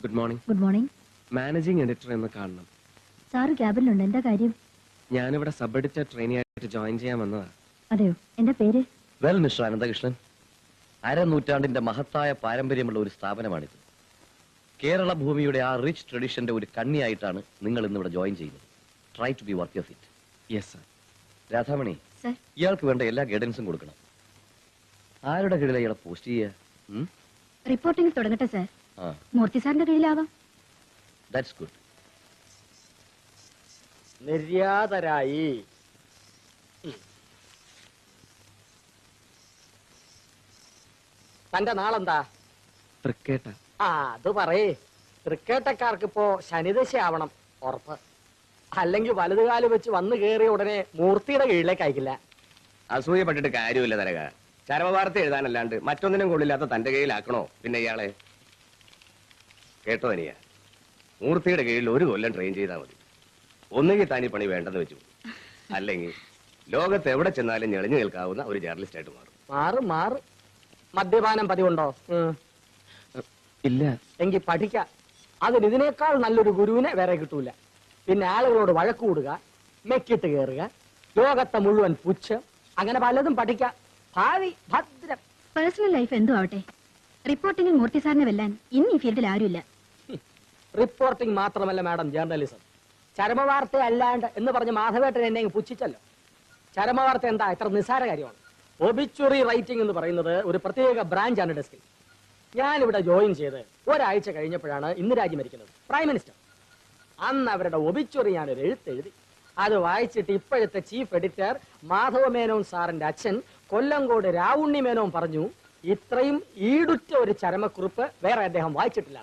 Good morning. Good morning. Managing editor എന്ന് കാണണം. Sir ക്യാബിലുണ്ട്. എന്താ കാര്യം? ഞാനിവിടെ സബ് എഡിറ്റർ ട്രെയിനി ആയിട്ട് ജോയിൻ ചെയ്യാൻ വന്നതാ. അതെയോ? എന്താ പേര്? വെൽ മിസ്റ്റർ അനന്തകൃഷ്ണൻ, അരനൂറ്റാണ്ടിന്റെ മഹത്തായ പാരമ്പര്യമുള്ള ഒരു സ്ഥാപനമാണിത്. കേരള ഭൂമിയുടെ ആ റിച്ച് ട്രഡീഷന്റെ ഒരു കണ്ണിയായിട്ടാണ് നിങ്ങൾ ഇന്നിവിടെ ജോയിൻ ചെയ്യുന്നത്. Try to be worthy of it. Yes sir. Radhamani, sir. ഇയാൾക്ക് വേണ്ട എല്ലാ ഗൈഡൻസും കൊടുക്കണം. ആരുടെ കീഴിലാണ് ഇയാളെ പോസ്റ്റ് ചെയ്യുക? റിപ്പോർട്ടിംഗ് തുടങ്ങട്ടെ സർ. മൂർത്തി സാറിന്റെ കീഴിലാവാം. That's good. നിര്യാതരായി. തന്റെ നാളെന്താ? തൃക്കേട്ട. അത് പറയേ. തൃക്കേട്ടക്കാർക്ക് ഇപ്പോ ശനിദശയാവണം ഉറപ്പ്. അല്ലെങ്കിൽ വലതുകാല് വെച്ച് വന്നു കയറിയ ഉടനെ മൂർത്തിയുടെ കീഴിലേക്ക് അയക്കില്ല. അസൂയപ്പെട്ടിട്ട് കാര്യമില്ല തരക. ചരമവാർത്ത എഴുതാനല്ലാണ്ട് മറ്റൊന്നിനും കൊള്ളില്ലാത്ത തന്റെ കയ്യിലാക്കണോ പിന്നെ ഇയാളെ? കേട്ടോ അനിയ, മൂർത്തിയുടെ കീഴിൽ ഒരു കൊല്ലം ട്രെയിൻ ചെയ്താൽ മതി. ഒന്നുകിൽ താനി പണി വേണ്ടെന്ന് വെച്ചു, അല്ലെങ്കിൽ ലോകത്ത് എവിടെ ചെന്നാലും ഞെളിഞ്ഞു നിൽക്കാവുന്ന ഒരു ജേർണലിസ്റ്റ് ആയിട്ട് മാറും. മാറ്. മദ്യപാനം പതിവുണ്ടോ? ഇല്ല. എങ്കിൽ പഠിക്കാം. അതിന് ഇതിനേക്കാൾ നല്ലൊരു ഗുരുവിനെ വേറെ കിട്ടൂല. പിന്നെ ആളുകളോട് വഴക്ക് കൂടുക, മെക്കിട്ട് കയറുക, ലോകത്തെ മുഴുവൻ പുച്ഛം, അങ്ങനെ പലതും പഠിക്കാം. ഭാവി ഭദ്രം. പേഴ്സണൽ ലൈഫ് എന്തോ ആവട്ടെ, റിപ്പോർട്ടിംഗിൽ മൂർത്തി സാറിനെ വെല്ലാൻ ഇന്ന് ഈ ഫീൽഡിൽ ആരുമില്ല. റിപ്പോർട്ടിംഗ് മാത്രമല്ല മാഡം, ജേർണലിസം. ചരമവാർത്ത അല്ലാണ്ട് എന്ന് പറഞ്ഞ് മാധവേട്ടൻ എന്നെ പുച്ഛിച്ചല്ലോ. ചരമവാർത്ത എന്താ ഇത്ര നിസ്സാര കാര്യമാണ്? ഒബിച്വറി റൈറ്റിംഗ് എന്ന് പറയുന്നത് ഒരു പ്രത്യേക ബ്രാഞ്ചാണ് ഡെസ്കിൽ. ഞാനിവിടെ ജോയിൻ ചെയ്ത് ഒരാഴ്ച കഴിഞ്ഞപ്പോഴാണ് ഇന്ദിരാജി മരിക്കുന്നത്, പ്രൈം മിനിസ്റ്റർ. അന്ന് അവരുടെ ഒബിച്വറി ഞാനൊരു എഴുത്തെഴുതി. അത് വായിച്ചിട്ട് ഇപ്പോഴത്തെ ചീഫ് എഡിറ്റർ മാധവ മേനോൻ സാറിന്റെ അച്ഛൻ കൊല്ലങ്കോട് രാവുണ്ണി മേനോൻ പറഞ്ഞു, ഇത്രയും ഈടുറ്റ ഒരു ചരമക്കുറിപ്പ് വേറെ അദ്ദേഹം വായിച്ചിട്ടില്ല.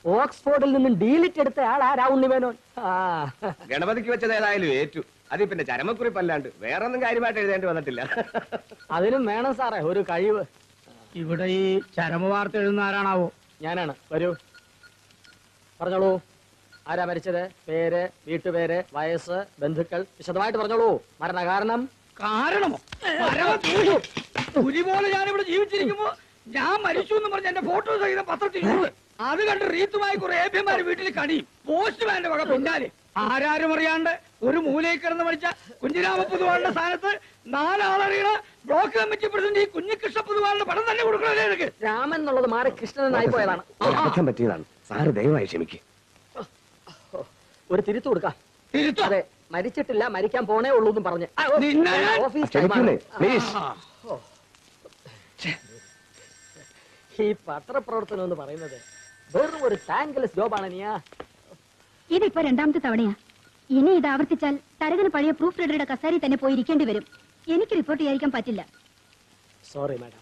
ഓക്സ്ഫോർഡിൽ നിന്നും ഡീലിറ്റ് എടുത്ത ആളാ രാവുണ്ണി മേനോൻ. ഗണപതിക്ക് വെച്ചത് ഏതായാലും ഏറ്റു. അത് പിന്നെ ചരമക്കുറിപ്പല്ലാണ്ട് വേറൊന്നും കാര്യമായിട്ട് എഴുതേണ്ടി വന്നിട്ടില്ല. അതിനും വേണം സാറേ ഒരു കഴിവ്. ഇവിടെ ഈ ചരമവാർത്ത എഴുതുന്ന ആരാണാവോ? ഞാനാണ്. വരൂ, പറഞ്ഞോളൂ. ആരാ മരിച്ചത്? പേര്, വീട്ടുപേര്, വയസ്സ്, ബന്ധുക്കൾ വിശദമായിട്ട് പറഞ്ഞോളൂ. മരണകാരണം? കാരണമോ? പുലി പോലെ ഞാനിവിടെ ജീവിച്ചിരിക്കുമ്പോ ഞാൻ മരിച്ചു എന്ന് പറഞ്ഞ് എന്റെ ഫോട്ടോ സഹിതം പത്രത്തിൽ അത് കണ്ട് റീത്തുമായി കുറെ ഏഭ്യന്മാര് വീട്ടിൽ കണിയും. പോസ്റ്റ്മാന്റെ വക പിന്നാലെ ആരാരും അറിയാണ്ട് ഒരു മൂലയിൽ കിടന്ന് മരിച്ച കുഞ്ഞിരാമ പൊതുവാളുടെ സ്ഥാനത്ത് 4 ആളറിയണ ബ്ലോക്ക് കമ്മിറ്റി പ്രസിഡന്റ് ഈ കുഞ്ഞികൃഷ്ണ പൊതുവാളുടെ പടം തന്നെ കൊടുക്കണല്ലേ എനിക്ക്? രാമൻ എന്നുള്ളത് മാറി കൃഷ്ണനായി പോയതാണ്. പറ്റിയതാണ് സാറ് ദയവായി ക്ഷമിക്ക്. ഒരു തിരുത്തു കൊടുക്കാം. അതെ, മരിച്ചിട്ടില്ല, മരിക്കാൻ പോണേ ഉള്ളൂ എന്നും പറഞ്ഞ് ഈ പത്രപ്രവർത്തനം എന്ന് പറയുന്നത് വെറും ഒരു താങ്ക്ലെസ് ജോബാണ്. നീയാ ഇതിപ്പോ 2ാമത്തെ തവണയാ. ഇനി ഇത് ആവർത്തിച്ചാൽ തരകന് പഴയ പ്രൂഫ് റീഡറുടെ കസേരയിൽ തന്നെ പോയി ഇരിക്കേണ്ടി വരും. എനിക്ക് റിപ്പോർട്ട് ചെയ്യാതിരിക്കാൻ പറ്റില്ല. Sorry madam.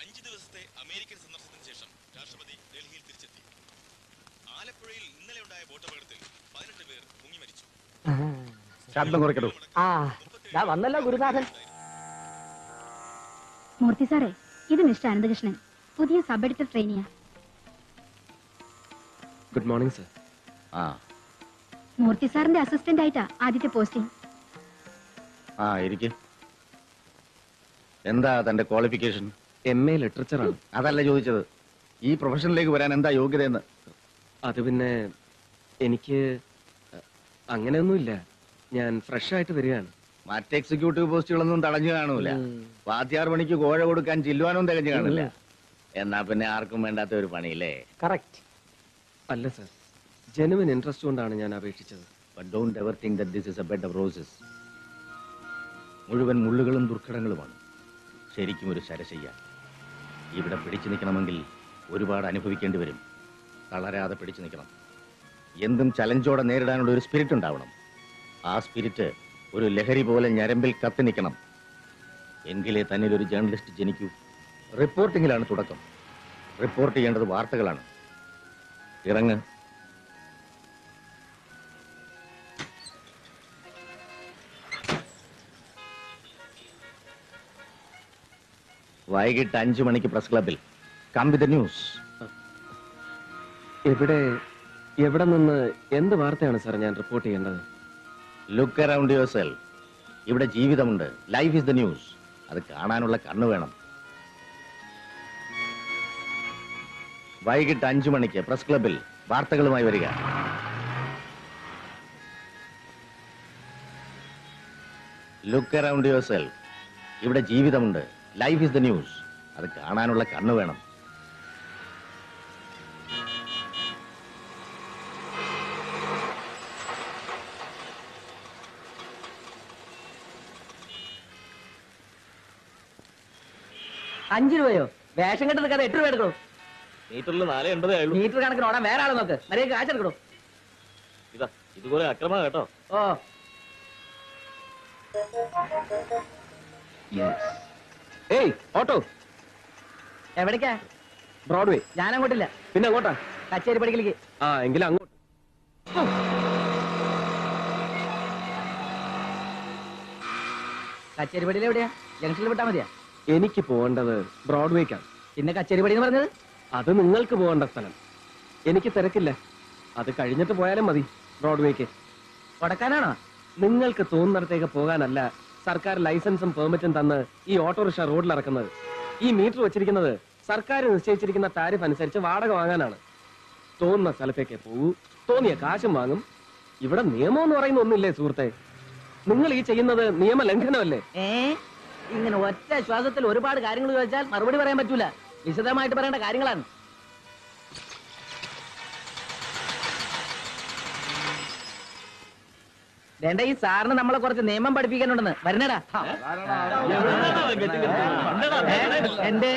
5 ദിവസത്തെ അമേരിക്കൻ സന്ദർശനത്തിന് ശേഷം രാഷ്ട്രപതി ഡൽഹിയിൽ തിരിച്ചെത്തി. ആലപ്പുഴയിൽ ഇന്നലെ ഉണ്ടായ ബോട്ടപകടത്തിൽ 18 പേർ മുങ്ങി മരിച്ചു. ശബ്ദം കുറയ്ക്കണോ? വന്നല്ലോ ഗുരുനാഥൻ. മൂർത്തി സാറേ, ഇത് മിസ്റ്റർ അനന്തകൃഷ്ണൻ, പുതിയ സബ് എഡിറ്റർ ട്രെയിനിയാ. Good morning sir. മൂർത്തി സാറിന്റെ അസിസ്റ്റന്റ് ആയിട്ടാ ആദ്യത്തെ പോസ്റ്റിംഗ്. എന്താ തന്റെ ക്വാളിഫിക്കേഷൻ? MA ലിറ്ററേച്ചറാണ്. അതല്ല ചോദിച്ചത്, ഈ പ്രൊഫഷനിലേക്ക് വരാൻ എന്താ യോഗ്യതയെന്ന്. അത് പിന്നെ എനിക്ക് അങ്ങനെയൊന്നുമില്ല. ഞാൻ ഫ്രഷ് ആയിട്ട് വരികയാണ്. മറ്റ് എക്സിക്യൂട്ടീവ് പോസ്റ്റുകളൊന്നും തടഞ്ഞു കാണൂല. വാദ്യാർ പണിക്ക് കോഴ കൊടുക്കാൻ ചില്ലുവാനും തികഞ്ഞു കാണില്ല. എന്നാ പിന്നെ ആർക്കും വേണ്ടാത്ത ഒരു പണിയില്ലേ? കറക്റ്റ്. അല്ല സർ, ജെനുവിൻ ഇൻട്രസ്റ്റ് കൊണ്ടാണ് ഞാൻ അപേക്ഷിച്ചത്. But don't ever think that this is a bed of roses. മുഴുവൻ മുള്ളുകളും ദുർഘടങ്ങളുമാണ്. ശരിക്കും ഒരു ശരശയ്യ. ഇവിടെ പിടിച്ചു നിൽക്കണമെങ്കിൽ ഒരുപാട് അനുഭവിക്കേണ്ടി വരും. തളരാതെ പിടിച്ചു നിൽക്കണം. എന്തും ചലഞ്ചോടെ നേരിടാനുള്ള ഒരു സ്പിരിറ്റ് ഉണ്ടാവണം. ആ സ്പിരിറ്റ് ഒരു ലഹരി പോലെ ഞരമ്പിൽ കത്തി നിൽക്കണം. എങ്കിലേ തന്നിൽ ഒരു ജേർണലിസ്റ്റ് ജനിക്കൂ. റിപ്പോർട്ടിങ്ങിലാണ് തുടക്കം. റിപ്പോർട്ട് ചെയ്യേണ്ടത് വാർത്തകളാണ്. ഇറങ്ങ്. വൈകിട്ട് 5 മണിക്ക് പ്രസ് ക്ലബിൽ. Come with the news. എവിടെ നിന്ന് എന്ത് വാർത്തയാണ് സാർ ഞാൻ റിപ്പോർട്ട് ചെയ്യേണ്ടത്? Look around yourself. ഇവിടെ ജീവിതമുണ്ട്. Life is the news. അത് കാണാനുള്ള കണ്ണ് വേണം. വൈകിട്ട് 5 മണിക്ക് പ്രസ് ക്ലബിൽ വാർത്തകളുമായി വരിക. Look around yourself. ഇവിടെ ജീവിതമുണ്ട്. Life is the news. അത് കാണാനുള്ള കണ്ണ് വേണം. $5 രൂപയോ? വേഷം കെട്ട് നിൽക്കാതെ 8 രൂപ എടുക്കണോ? മീറ്ററിൽ 4.80 ആയുള്ളൂ. മീറ്റർ കണക്കിന് ഓടാൻ വേറെ ആളെ നോക്ക്. മര്യാദ കാശെടുക്കണോ? ഇതാ ഇതുപോലെ അക്രമ കേട്ടോ. ഓ ഏയ് ഓട്ടോ. എവിടേക്കാ? ബ്രോഡ്വേ. ഞാൻ അങ്ങോട്ടില്ല. പിന്നെ അങ്ങോട്ടാ? കച്ചേരി പടിക്കലേക്ക്. ആ എങ്കിലും അങ്ങോട്ട്. കച്ചേരി പടിയിൽ എവിടെയാ? ജംഗ്ഷനിൽ വിട്ടാ മതിയാ? എനിക്ക് പോകേണ്ടത് ബ്രോഡ്വേക്കാണ്. പിന്നെ കച്ചേരി പടി എന്ന് പറഞ്ഞത്? അത് നിങ്ങൾക്ക് പോകേണ്ട സ്ഥലം. എനിക്ക് തിരക്കില്ല. അത് കഴിഞ്ഞിട്ട് പോയാലും മതി. ബ്രോഡ്വേക്ക് കൊടക്കാനാണോ? നിങ്ങൾക്ക് തോന്നുന്നിടത്തേക്ക് പോകാനല്ല സർക്കാർ ലൈസൻസും പെർമിറ്റും തന്ന് ഈ ഓട്ടോറിക്ഷ റോഡിൽ ഇറക്കുന്നത്. ഈ മീറ്റർ വെച്ചിരിക്കുന്നത് സർക്കാർ നിശ്ചയിച്ചിരിക്കുന്ന താരിഫ് അനുസരിച്ച് വാടക വാങ്ങാനാണ്. തോന്നുന്ന സ്ഥലത്തേക്ക് പോകൂ, തോന്നിയ കാശും വാങ്ങും. ഇവിടെ നിയമം എന്ന് പറയുന്ന ഒന്നില്ലേ സുഹൃത്തെ? നിങ്ങൾ ഈ ചെയ്യുന്നത് നിയമലംഘനമല്ലേ? ഇങ്ങനെ ഒറ്റ ശ്വാസത്തിൽ ഒരുപാട് കാര്യങ്ങൾ ചോദിച്ചാൽ മറുപടി പറയാൻ പറ്റൂല. വിശദമായിട്ട് പറയേണ്ട കാര്യങ്ങളാണ്. വേണ്ട, ഈ സാറിന് നമ്മളെ കുറച്ച് നിയമം പഠിപ്പിക്കാനുണ്ടെന്ന്. വരണടാ. എന്റെ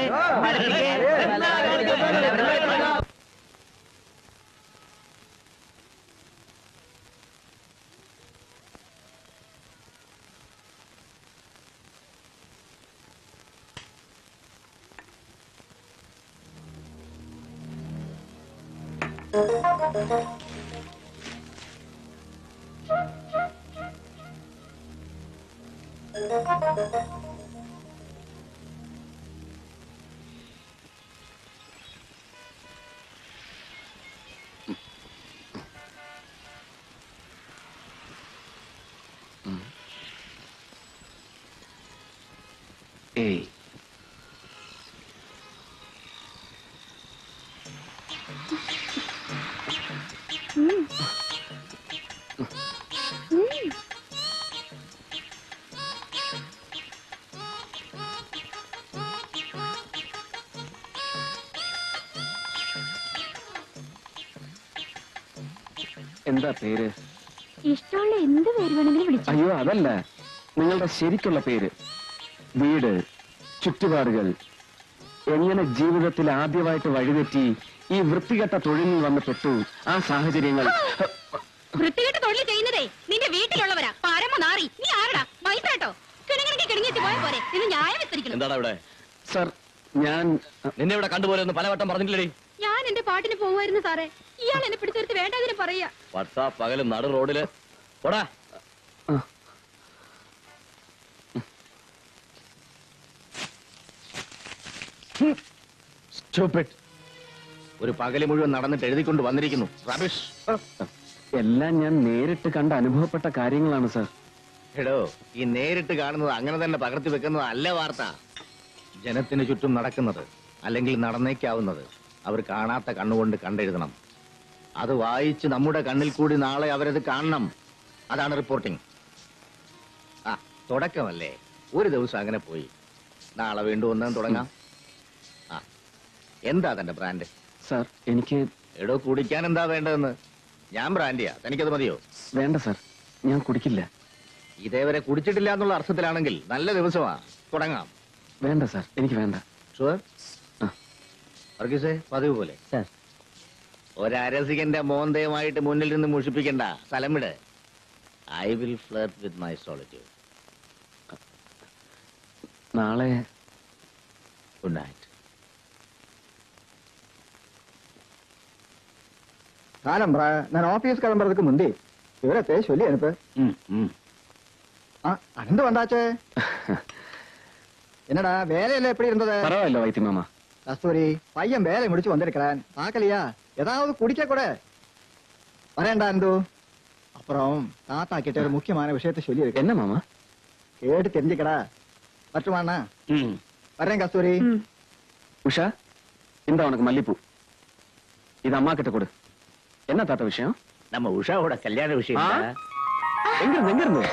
ഏയ് എന്താ പേര്? ഇഷ്ടമുള്ള എന്ത് പേര് വേണമെങ്കിലും വിളിച്ചു. അയ്യോ അതല്ല, നിങ്ങളുടെ ശരിക്കുള്ള പേര്, വീട്, ചുറ്റുപാടുകൾ, എങ്ങനെ ജീവിതത്തിൽ ആദ്യമായിട്ട് വഴിതെറ്റി ഈ വൃത്തികെട്ട തൊഴിലിൽ വന്ന് പെട്ടു, ആ സാഹചര്യങ്ങൾ. വൃത്തികെട്ട തൊഴിൽ ചെയ്യുന്നതേ നിന്റെ വീട്ടിലുള്ളവരാ. പരമ നാറി. നീ ആരടാ? മൈത്രട്ടോ കിണങ്ങിണങ്ങി കിണങ്ങിച്ച് പോയ പോലെ ഇത് ന്യായം വെച്ചിരിക്കണം. എന്താടാ ഇവിടെ? സർ ഞാൻ നിന്നെ ഇവിടെ കണ്ടുപോലെ ഒന്ന് പലവട്ടം പറഞ്ഞിട്ടില്ലേ? ഞാൻ എന്റെ പാട്ടിന് പോകുമായിരുന്നു സാറേ. ഇയാൾ എന്നെ പിടിച്ചെടുത്ത് വേണ്ടതിന് പറയാ. പട്ടാ പകലും നടു റോഡില് പോടാ. ഒരു പകല് മുഴുവൻ നടന്നിട്ട് എഴുതിക്കൊണ്ട് വന്നിരിക്കുന്നു. റബിഷ്. എല്ലാം ഞാൻ നേരിട്ട് കണ്ട് അനുഭവപ്പെട്ട കാര്യങ്ങളാണ് സർ. എടോ, ഈ നേരിട്ട് കാണുന്നത് അങ്ങനെ തന്നെ പകർത്തി വെക്കുന്നത് അല്ല വാർത്ത. ജനത്തിന് ചുറ്റും നടക്കുന്നത് അല്ലെങ്കിൽ നടന്നേക്കാവുന്നത് അവർ കാണാത്ത കണ്ണുകൊണ്ട് കണ്ടെഴുതണം. അത് വായിച്ച് നമ്മുടെ കണ്ണിൽ കൂടി നാളെ അവരത് കാണണം. അതാണ് റിപ്പോർട്ടിംഗ്. ആ തുടക്കമല്ലേ, ഒരു ദിവസം അങ്ങനെ പോയി. നാളെ വീണ്ടും ഒന്നും തുടങ്ങാം. ആ എന്താ തന്റെ ബ്രാൻഡ്? സർ എനിക്ക് എടോ, കുടിക്കാൻ എന്താ വേണ്ടതെന്ന്? ഞാൻ ബ്രാൻഡിയാ, തനിക്കത് മതിയോ? വേണ്ട സർ, ഞാൻ കുടിക്കില്ല. ഇതേവരെ കുടിച്ചിട്ടില്ല എന്നുള്ള അർത്ഥത്തിലാണെങ്കിൽ നല്ല ദിവസമാ, തുടങ്ങാം. വേണ്ട സർ, എനിക്ക് വേണ്ട. ഷുവർ? വർഗീസേ, പതിവ് പോലെ സർ. ഒരരസികന്റെ മോന്തയുമായിട്ട് മുന്നിൽ നിന്ന് മുഷിപ്പിക്കണ്ട. സ്ഥലം വിട്. I will flirt with my solitude. നാളെ ഗുഡ് നൈറ്റ്. நான் ஆபீஸ் கிளம்புறதுக்கு முந்தி விவரத்தை சொல்லி அனுப்பு. அனந்து வந்தாச்சே. என்னடா வேலையில எப்படி இருந்தது? பரவாயில்ல வைத்தி மாமா. கஸ்தூரி, பையன் வேலை முடிச்சு வந்திருக்கிறான். பாக்கலையா? ஏதாவது குடிக்க கூட வரேன்டா அந்து. அப்புறம் தாத்தா கிட்ட ஒரு முக்கியமான விஷயத்தை சொல்லி இருக்கு. என்ன மாமா? கேட்டு தெரிஞ்சுக்கடா. பட்டுமாண்ணா? வரேன் கஸ்தூரி. உஷா, இந்த உனக்கு மல்லிப்பூ. இது அம்மா கிட்ட கொடு. என்ன தாத்தா விஷயம்? நம்ம உஷாவோட கல்யாண விஷயம். எங்கிருந்து?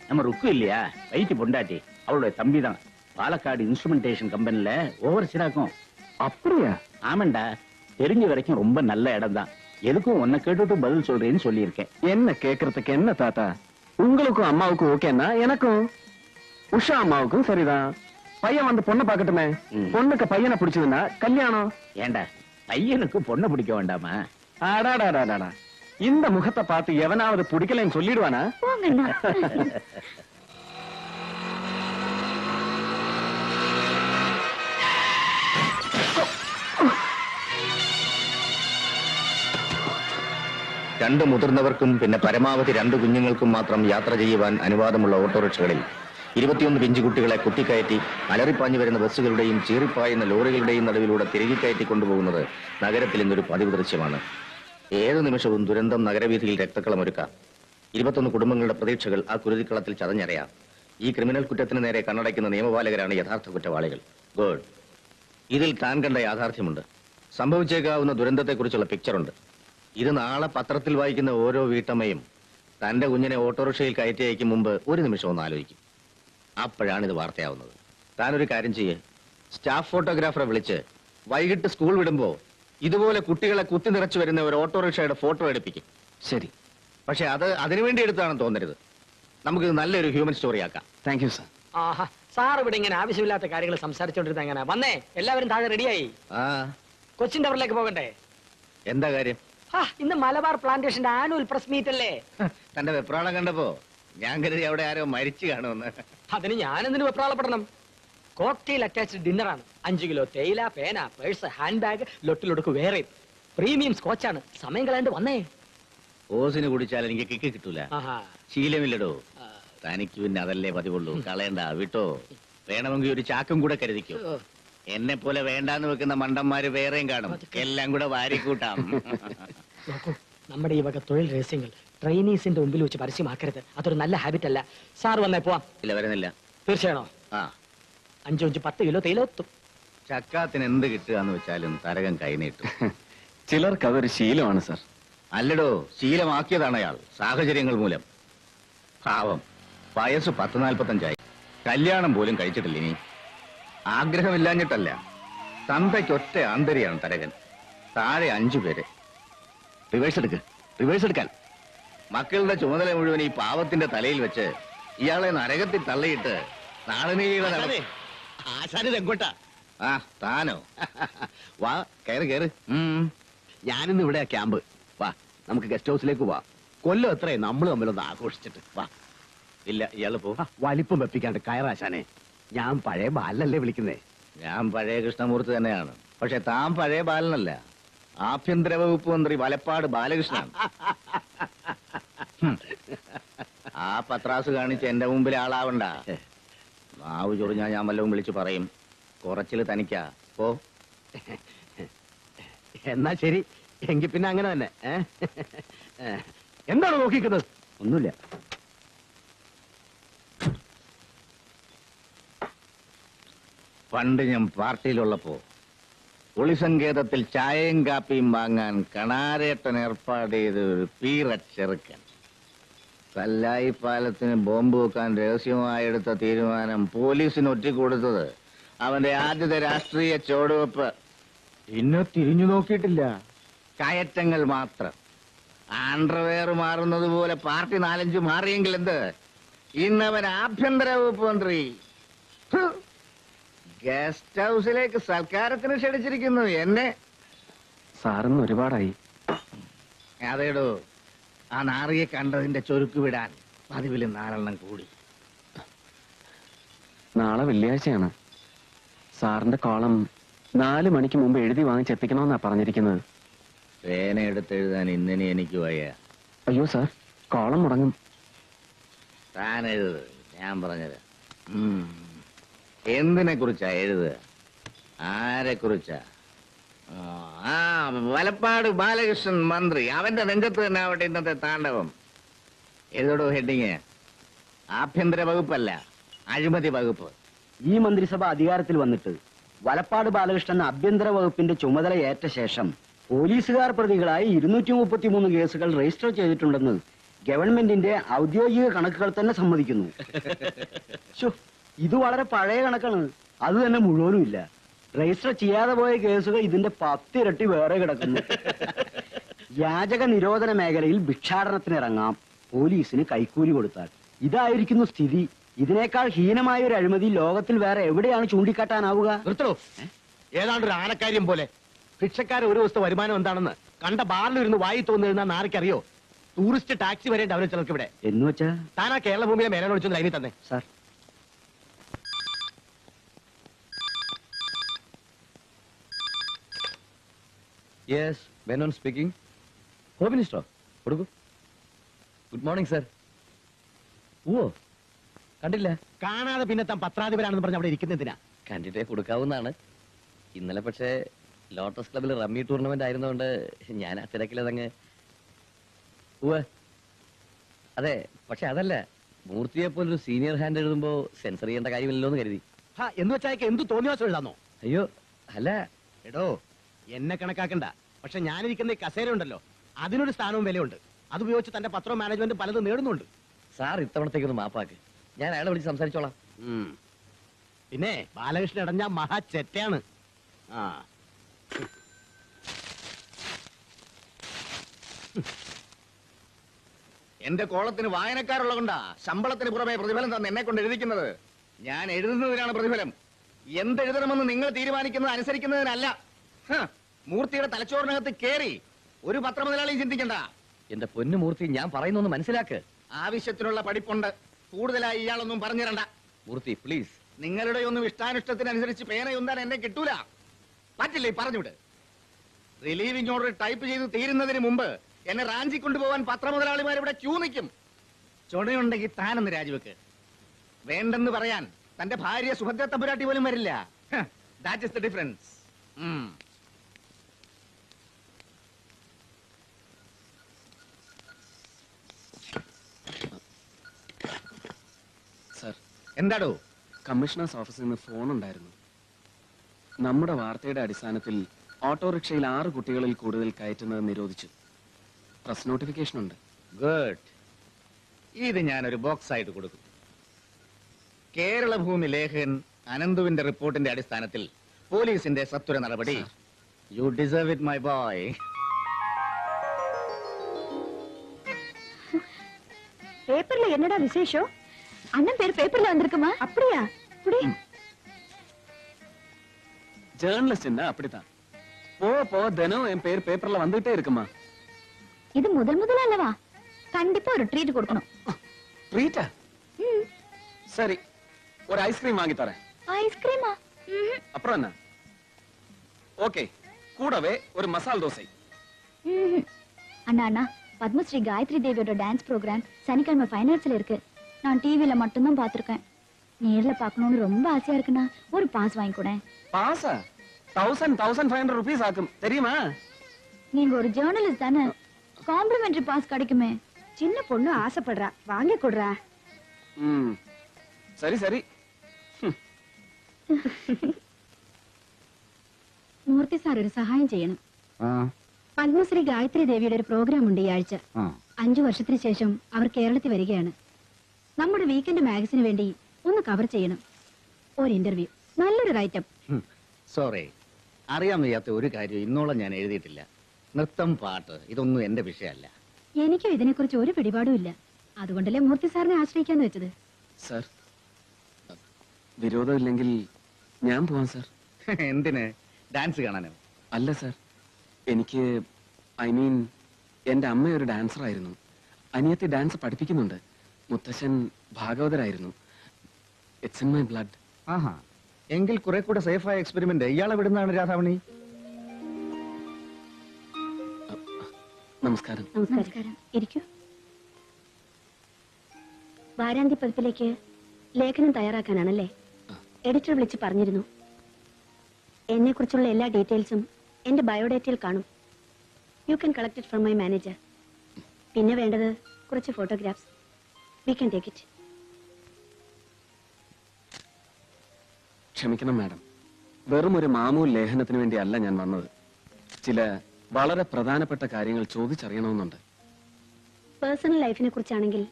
நம்ம ருக்கு இல்லையா, வைத்தி பொண்டாட்டி, அவளுடைய தம்பி தான். பாலக்காடு இன்ஸ்ட்ருமெண்டேஷன் கம்பெனில ஓவர் சிராக்கும். அப்படியா? ஆமாண்டா, தெரிஞ்ச வரைக்கும் ரொம்ப நல்ல இடம் தான். எதுக்கும் உன்னை கேட்டுட்டு பதில் சொல்றேன்னு சொல்லியிருக்கேன். என்ன கேக்குறதுக்கு என்ன தாத்தா, உங்களுக்கும் அம்மாவுக்கும் ஓகேன்னா எனக்கும் உஷா அம்மாவுக்கும் சரிதான். பையன் வந்து பொண்ணை பாக்கட்டுமே. பொண்ணுக்கு பையனை பிடிச்சதுன்னா கல்யாணம். ஏண்டா பையனுக்கு பொண்ணை பிடிக்க வேண்டாமா? அடாடாடாடாடா, இந்த முகத்தை பார்த்து எவனாவது பிடிக்கலன்னு சொல்லிடுவானா? போங்கண்ணா. രണ്ട് മുതിർന്നവർക്കും പിന്നെ പരമാവധി 2 കുഞ്ഞുങ്ങൾക്കും മാത്രം യാത്ര ചെയ്യുവാൻ അനുവാദമുള്ള ഓട്ടോറിക്ഷകളിൽ 21 പിഞ്ചുകുട്ടികളെ കുത്തിക്കയറ്റി അലറിപ്പാഞ്ഞു വരുന്ന ബസ്സുകളുടെയും ചീറിപ്പായുന്ന ലോറികളുടെയും നടുവിലൂടെ തിരികെ കയറ്റി കൊണ്ടുപോകുന്നത് നഗരത്തിൽ ഇന്നൊരു പതിവ് ദൃശ്യമാണ്. ഏത് നിമിഷവും ദുരന്തം നഗരവീഥിയിൽ രക്തക്കളമൊരുക്കാം. 21 കുടുംബങ്ങളുടെ പ്രതീക്ഷകൾ ആ കുരുതിക്കളത്തിൽ ചതഞ്ഞറിയാം. ഈ ക്രിമിനൽ കുറ്റത്തിന് നേരെ കണ്ണടയ്ക്കുന്ന നിയമപാലകരാണ് യഥാർത്ഥ കുറ്റവാളികൾ. ഗുഡ്. ഇതിൽ താൻ കണ്ട യാഥാർത്ഥ്യമുണ്ട്. സംഭവിച്ചേക്കാവുന്ന ദുരന്തത്തെക്കുറിച്ചുള്ള പിക്ചറുണ്ട്. ഇത് നാളെ പത്രത്തിൽ വായിക്കുന്ന ഓരോ വീട്ടമ്മയും തന്റെ കുഞ്ഞിനെ ഓട്ടോറിക്ഷയിൽ കയറ്റി അയക്കും മുമ്പ് ഒരു നിമിഷം ഒന്ന് ആലോചിക്കും. അപ്പോഴാണ് ഇത് വാർത്തയാവുന്നത്. താനൊരു കാര്യം ചെയ്യേ, സ്റ്റാഫ് ഫോട്ടോഗ്രാഫറെ വിളിച്ച് വൈകിട്ട് സ്കൂൾ വിടുമ്പോ ഇതുപോലെ കുട്ടികളെ കുത്തി നിറച്ചു വരുന്ന ഒരു ഓട്ടോറിക്ഷയുടെ ഫോട്ടോ എടുപ്പിക്കും. ശരി, പക്ഷെ അത് അതിനുവേണ്ടി എടുത്താണെന്ന് തോന്നരുത്. നമുക്ക് നല്ലൊരു ഹ്യൂമൻ സ്റ്റോറി ആക്കാം. Thank you sir. Aaha, sir ഇവിടെ ഇങ്ങനെ ആവശ്യമില്ലാത്ത കാര്യങ്ങൾ സംസാരിച്ചോണ്ടിരുന്ന എങ്ങനെ വന്നേ? എല്ലാവരും താഴെ റെഡിയായി. ആ, കൊച്ചിൻ ടവറിലേക്ക് പോകണ്ടേ? എന്താ കാര്യം? ഇന്ന് മലബാർ പ്ലാന്റേഷന്റെ ആനുവൽ പ്രസ് മീറ്റ് അല്ലേ? തന്റെ വെപ്രാളം കണ്ടപ്പോ ഞാൻ കരുതി അവിടെ ആരോ മരിച്ചു കാണുമെന്ന്. അതിന് ഞാനെന്തിനു വെപ്രാളപ്പെടണം? കോക്ടെയിൽ അറ്റാച്ച്ഡ് ഡിന്നറാണ്. 5 കിലോ തേയില, പേന, പേഴ്സ്, ഹാൻഡ് ബാഗ്, ലൊട്ടിലൊടുക്ക് വേറെ. പ്രീമിയം സ്കോച്ചാണ്. സമയം കളയാണ്ട് വന്നേ. ഓസിന് കുടിച്ചാൽ എനിക്ക് കിക്ക് കിട്ടൂല. ആഹാ, ശീലമില്ലടോ. തനിക്ക് പിന്നെ അതല്ലേ പതിവുള്ളൂ. കളയണ്ട, വിട്ടോ. വേണമെങ്കിൽ ഒരു ചാക്കും കൂടെ കരുതിക്കോ. എന്നെ പോലെ വേണ്ടാന്ന് വെക്കുന്ന മണ്ടന്മാര് വേറെയും കാണും. എല്ലാം കൂടെ വാരിക്കൂട്ടാം. നോക്കൂ, നമ്മുടെ ഈ വക തൊഴിൽ രഹസ്യങ്ങൾ ട്രെയിനീസിന്റെ മുമ്പിൽ വെച്ച് പരസ്യമാക്കരുത്. അതൊരു നല്ല ഹാബിറ്റ് അല്ല. സാർ വന്നേ പോവാം. ഇല്ല, വരുന്നില്ല. തീർച്ചയാണോ? ആ, 5-10 കിലോ തേയില ഒത്തും. ചക്കാത്തിന് എന്ത് കിട്ടുകയെന്ന് വെച്ചാലും തരകൻ കൈനീട്ടും. ചിലർക്ക് അതൊരു ശീലമാണ് സാർ. അല്ലടോ, ശീലമാക്കിയതാണ് അയാൾ സാഹചര്യങ്ങൾ മൂലം. പാവം, വയസ്സ് 10-45 കല്യാണം പോലും കഴിച്ചിട്ടില്ല. ഇനി ആഗ്രഹമില്ലാഞ്ഞിട്ടല്ല, തന്തയ്ക്കൊറ്റ ആന്തരിയാണ് തരകൻ. താഴെ 5 പേര്. റിവേഴ്സ് എടുക്കാൻ മക്കളുടെ ചുമതല മുഴുവൻ ഈ പാവത്തിന്റെ തലയിൽ വെച്ച് ഇയാളെ നരകത്തിൽ തള്ളിയിട്ട് നാളെ എങ്ങോട്ടാ? ആ, താനോ? വാ, കയറ്. ഞാനിന്ന് ഇവിടെ ക്യാമ്പ്. വാ, നമുക്ക് ഗസ്റ്റ് ഹൗസിലേക്ക് പോവാ. കൊല്ലം എത്രയും നമ്മൾ തമ്മിലൊന്ന് ആഘോഷിച്ചിട്ട് വാ. ഇല്ല, ഇയാള് പോ. വലിപ്പം വെപ്പിക്കാണ്ട് കയറാശാനെ. ഞാൻ പഴയ ബാലനല്ലേ വിളിക്കുന്നേ. ഞാൻ പഴയ കൃഷ്ണമൂർത്തി തന്നെയാണ്. പക്ഷെ താൻ പഴയ ബാലനല്ല. ആഭ്യന്തര വകുപ്പ് മന്ത്രി വലപ്പാട് ബാലകൃഷ്ണൻ. ആ പത്രാസ് കാണിച്ച് എന്റെ മുമ്പിൽ ആളാവണ്ട. നാവ് ചൊറിഞ്ഞാ ഞാൻ വല്ലതും വിളിച്ചു പറയും. കുറച്ചില് തനിക്കാ. പോ. എന്നാ ശരി, എങ്കിൽ പിന്നെ അങ്ങനെ തന്നെ. എന്താണ് നോക്കിക്കുന്നത്? ഒന്നുമില്ല. പണ്ട് ഞാൻ പാർട്ടിയിലുള്ളപ്പോ ഒളിസങ്കേതത്തിൽ ചായയും കാപ്പിയും വാങ്ങാൻ കണാരേട്ടൻ ഏർപ്പാട് ചെയ്ത ഒരു പീറച്ചെറുക്കൻ. കല്ലായി പാലത്തിന് ബോംബ് വെക്കാൻ രഹസ്യമായി എടുത്ത തീരുമാനം പോലീസിന് ഒറ്റിക്കൊടുത്തത് അവന്റെ ആദ്യത്തെ രാഷ്ട്രീയ ചുവടുവെപ്പ്. പിന്നെ തിരിഞ്ഞു നോക്കിയിട്ടില്ല. കയറ്റങ്ങൾ മാത്രം. ആൻഡർവെയർ മാറുന്നത് പോലെ പാർട്ടി 4-5 മാറിയെങ്കിൽ എന്ത്? ഇന്നവൻ ആഭ്യന്തര വകുപ്പ് മന്ത്രി. ഗസ്റ്റ് ഹൗസിലേക്ക് സൽക്കാരത്തിന് ക്ഷണിച്ചിരിക്കുന്നു എന്നെ. സാറിന്ന് ഒരുപാടായി. അതേടോ, ആ നാറിയെ കണ്ടതിന്റെ ചൊരുക്ക് വിടാൻ പതിവില് 4 കൂടി. നാളെ വെള്ളിയാഴ്ചയാണ്. സാറിന്റെ കോളം 4 മണിക്ക് മുമ്പ് എഴുതി വാങ്ങിച്ചെത്തിക്കണമെന്നാ പറഞ്ഞിരിക്കുന്നത്. പേന എടുത്തെഴുതാൻ ഇന്നലെ എനിക്ക് വയ്യ. അയ്യോ സാർ, കോളം മുടങ്ങും. താൻ എഴുത്, ഞാൻ പറഞ്ഞത്. എന്തിനെ കുറിച്ചാ എഴുതുക? ആരെ കുറിച്ചാ? ആ, വലപ്പാട് ബാലകൃഷ്ണൻ മന്ത്രി. അവന്റെ നെഞ്ചത്ത് തന്നെ ആവട്ടെ ഇന്നത്തെ താണ്ഡവം. എഴുതോടോ ഹെഡിങ്. ആഭ്യന്തര വകുപ്പല്ല, അഴിമതി വകുപ്പ്. ഈ മന്ത്രിസഭ അധികാരത്തിൽ വന്നിട്ട് വലപ്പാട് ബാലകൃഷ്ണൻ ആഭ്യന്തര വകുപ്പിന്റെ ചുമതല ഏറ്റ ശേഷം പോലീസുകാർ പ്രതികളായി 233 കേസുകൾ രജിസ്റ്റർ ചെയ്തിട്ടുണ്ടെന്ന് ഗവൺമെന്റിന്റെ ഔദ്യോഗിക കണക്കുകൾ തന്നെ സമ്മതിക്കുന്നു. ശ്ശോ, ഇത് വളരെ പഴയ കണക്കാണ്. അത് തന്നെ മുഴുവനും ഇല്ല. രജിസ്റ്റർ ചെയ്യാതെ പോയ കേസുകൾ ഇതിന്റെ 10 ഇരട്ടി വേറെ കിടക്കുന്നു. യാചക നിരോധന മേഖലയിൽ ഭിക്ഷാടനത്തിനിറങ്ങാം, പോലീസിന് കൈക്കൂലി കൊടുത്താൽ. ഇതായിരിക്കുന്നു സ്ഥിതി. ഇതിനേക്കാൾ ഹീനമായ ഒരു അഴിമതി ലോകത്തിൽ വേറെ എവിടെയാണ് ചൂണ്ടിക്കാട്ടാനാവുക? നിർത്തണോ? ഏതാണ്ട് ഒരു ആനക്കാര്യം പോലെ. ഭിക്ഷക്കാരെ ഒരു ദിവസത്തെ വരുമാനം എന്താണെന്ന് കണ്ട ബാറിലിരുന്ന് വായി തോന്നുന്ന ആർക്കറിയോ? ടൂറിസ്റ്റ് ടാക്സി വരേണ്ട അവരെ ചിലർക്ക് ഇവിടെ. എന്ന് വെച്ചാ താനാ കേരള ഭൂമിയിലെ മേലെ വിളിച്ചൊന്ന് ലൈനിൽ തന്നെ. Sir, yes, Menon speaking. Home മിനിസ്റ്ററോ? കൊടുക്കൂ. Good morning sir. ഓ, കണ്ടില്ല. കാണാതെ പിന്നെ താൻ പത്രാധിപരാണെന്ന് പറഞ്ഞ് അവിടെ ഇരിക്കുന്നതിനാ? കണ്ടിട്ടേ കൊടുക്കാവുന്നതാണ്. ഇന്നലെ പക്ഷേ ലോട്ടസ് ക്ലബിൽ റമ്മി ടൂർണമെന്റ് ആയിരുന്നുകൊണ്ട് ഞാൻ ആ തിരക്കിലതങ്ങ്. അതെ, പക്ഷെ അതല്ല, മൂർത്തിയെ പോലൊരു സീനിയർ ഹാൻഡ് എഴുതുമ്പോ സെൻസർ ചെയ്യേണ്ട കാര്യമില്ലല്ലോ എന്ന് കരുതി. എന്ന് വെച്ചാൽ എന്ത് തോന്നിയാസം എഴുതാന്നോ? അയ്യോ അല്ല. എടോ, എന്നെ കണക്കാക്കണ്ട. പക്ഷെ ഞാനിരിക്കുന്ന ഈ കസേര ഉണ്ടല്ലോ, അതിനൊരു സ്ഥാനവും വിലയുണ്ട്. അത് ഉപയോഗിച്ച് തന്റെ പത്രവും മാനേജ്മെന്റ് പലതും നേടുന്നുണ്ട്. സാർ ഇത്തവണത്തേക്കൊന്ന് മാപ്പാക്ക്. ഞാൻ അയാളെ വിളിച്ച് സംസാരിച്ചോളാം. പിന്നെ ബാലകൃഷ്ണൻ ഇടഞ്ഞ മഹാ ചെറ്റയാണ്. ആ, എന്റെ കോളത്തിന് വായനക്കാരുള്ള കൊണ്ടാ ശമ്പളത്തിന് പുറമെ പ്രതിഫലം തന്നെ എന്നെ കൊണ്ട് എഴുതിക്കുന്നത്. ഞാൻ എഴുതുന്നതിനാണ് പ്രതിഫലം. എന്തെഴുതണമെന്ന് നിങ്ങൾ തീരുമാനിക്കുന്നത് അനുസരിക്കുന്നതിനല്ല. മൂർത്തിയുടെ തലച്ചോറിനകത്ത് കേറി ഒരു പത്രമുതലാളിയും ചിന്തിക്കണ്ട. എന്റെ പൊന്നു മൂർത്തി, ഞാൻ പറയുന്നൊന്ന് മനസ്സിലാക്ക്. ആവശ്യത്തിനുള്ള പഠിപ്പുണ്ട്. കൂടുതലായി ഇയാളൊന്നും പറഞ്ഞിരണ്ട. മൂർത്തി പ്ലീസ്. നിങ്ങളുടെ ഒന്നും ഇഷ്ടാനിഷ്ടത്തിനനുസരിച്ച് പേനയൊന്നാൻ എന്നെ കിട്ടൂല. പറ്റില്ലേ? പറഞ്ഞുവിട്. റിലീവിംഗ് ഓർഡർ ടൈപ്പ് ചെയ്ത് തീരുന്നതിന് മുമ്പ് എന്നെ റാഞ്ചി കൊണ്ടുപോകാൻ പത്രമുതലാളിമാർ ഇവിടെ ക്യൂ നിൽക്കും. ചുണയുണ്ടെങ്കിൽ താനെന്ന് രാജിവെക്ക്. വേണ്ടെന്ന് പറയാൻ തന്റെ ഭാര്യ സുഭദ്ര തമ്പുരാട്ടി പോലും വരില്ല. That is the difference. Sir, എന്താടോ? കമ്മീഷണേഴ്സ് ഓഫീസിൽ നിന്ന് ഫോൺ ഉണ്ടായിരുന്നു. നമ്മുടെ വാർത്തയുടെ അടിസ്ഥാനത്തിൽ ഓട്ടോറിക്ഷയിൽ 6 കുട്ടികളിൽ കൂടുതൽ കയറ്റുന്നത് നിരോധിച്ചു. പ്രസ് നോട്ടിഫിക്കേഷൻ ഉണ്ട്. ഗുഡ്. ഇത് ഞാനൊരു ബോക്സ് ആയിട്ട് കൊടുക്കും. കേരള ഭൂമി ലേഖകൻ അനന്തുവിന്റെ റിപ്പോർട്ടിന്റെ അടിസ്ഥാനത്തിൽ പോലീസിന്റെ സത്വര നടപടി. U deserve it my boy. பேப்பர்ல என்னடா விசேஷம்? அண்ணன் பேர் பேப்பர்ல வந்திருக்குமா? அப்படியா? ஜேர்னலிஸ்ட் அப்படித்தான். போ தினம் என் பேர் பேப்பர்ல வந்துட்டே இருக்குமா. இது முதல் அல்லவா? கண்டிப்பா ஒரு ட்ரீட் கொடுக்கணும். ட்ரீட்டா? சரி, ஒரு ஐஸ்கிரீம் வாங்கி தரேன். ஐஸ்கிரீமா? அப்புறம் என்ன? ஓகே, கூடவே ஒரு மசால் தோசை. அண்ணா அண்ணா, பத்மஸ்ரீ காயத்ரி தேவியோட டான்ஸ் ப்ரோக்ராம் சனிக்கிழமை ஃபைனான்ஸ்ல இருக்கு. நான் டிவில மட்டும்தான் பாத்துருக்கேன். நேர்ல பார்க்கணும்னு ரொம்ப ஆசையா இருக்குண்ணா. ஒரு பாஸ் வாங்கி கூட. பாஸா? 1500 ரூபீஸ் ஆகும், தெரியுமா? நீங்க ஒரு ஜேர்னலிஸ்ட் தானே, காம்ப்ளிமெண்டரி பாஸ் கிடைக்குமே. சின்ன பொண்ணு ஆசைப்படுறா, வாங்கி கொடுறா. சரி சரி. മൂർത്തി സാർ ഒരു സഹായം ചെയ്യണം. പത്മശ്രീ ഗായത്രി ദേവിയുടെ ഒരു പ്രോഗ്രാം ഉണ്ട് ഈ ആഴ്ച. 5 വർഷത്തിന് ശേഷം അവർ കേരളത്തിൽ വരികയാണ്. നമ്മുടെ വീക്കെൻഡ് മാഗസിന് വേണ്ടി ഒന്ന് കവർ ചെയ്യണം. ഒരു ഇന്റർവ്യൂ, നല്ലൊരു റൈറ്റപ്പ്. സോറി, അറിയാൻ വയ്യാത്ത ഒരു കാര്യം ഇന്നോളം ഞാൻ എഴുതിയിട്ടില്ല. നൃത്തം, പാട്ട്, ഇതൊന്നും എന്റെ വിഷയമല്ല. എനിക്കും ഇതിനെക്കുറിച്ച് ഒരു പിടിപാടും ഇല്ല. അതുകൊണ്ടല്ലേ മൂർത്തി സാറിനെ ആശ്രയിക്കാന്ന് വെച്ചത്. സർ, വിരോധമില്ലെങ്കിൽ ഞാൻ പോവാം സർ. എന്തിന്? ഡാൻസ് കാണാനോ? അല്ല സർ, എനിക്ക് എന്റെ അമ്മ ഒരു ഡാൻസർ ആയിരുന്നു. അനിയത്തി ഡാൻസ് പഠിപ്പിക്കുന്നുണ്ട്. മുത്തശ്ശൻ ഭാഗവതരായിരുന്നു. It's in my blood. ആഹാ, എങ്കിൽ കുറെ കൂടെ സേഫായ എക്സ്പെരിമെന്റ് ഇയാളെ വിടുന്നതാണ് രാധാമണി. നമസ്കാരം. നമസ്കാരം. ഇരിക്കൂ. വാരാന്ത്യ പതിപ്പിലേക്ക് ലേഖനം തയ്യാറാക്കാനാണല്ലേ? എഡിറ്റർ വിളിച്ച് പറഞ്ഞിരുന്നു. എന്നെ കുറിച്ചുള്ള എല്ലാ ഡീറ്റെയിൽസും എന്റെ ബയോഡേറ്റയിൽ കാണും. You can collect it from my manager. പിന്നെ വേണ്ടത് കുറച്ച് photographs. We can take it. ക്ഷമിക്കണം മാഡം, വെറും ഒരു മാമൂൽ ലേഖനത്തിന് വേണ്ടി അല്ല ഞാൻ വന്നത്. ചില വളരെ പ്രധാനപ്പെട്ട കാര്യങ്ങൾ ചോദിച്ചറിയണമെന്നുണ്ട്. പേഴ്സണൽ ലൈഫിനെ കുറിച്ചാണെങ്കിൽ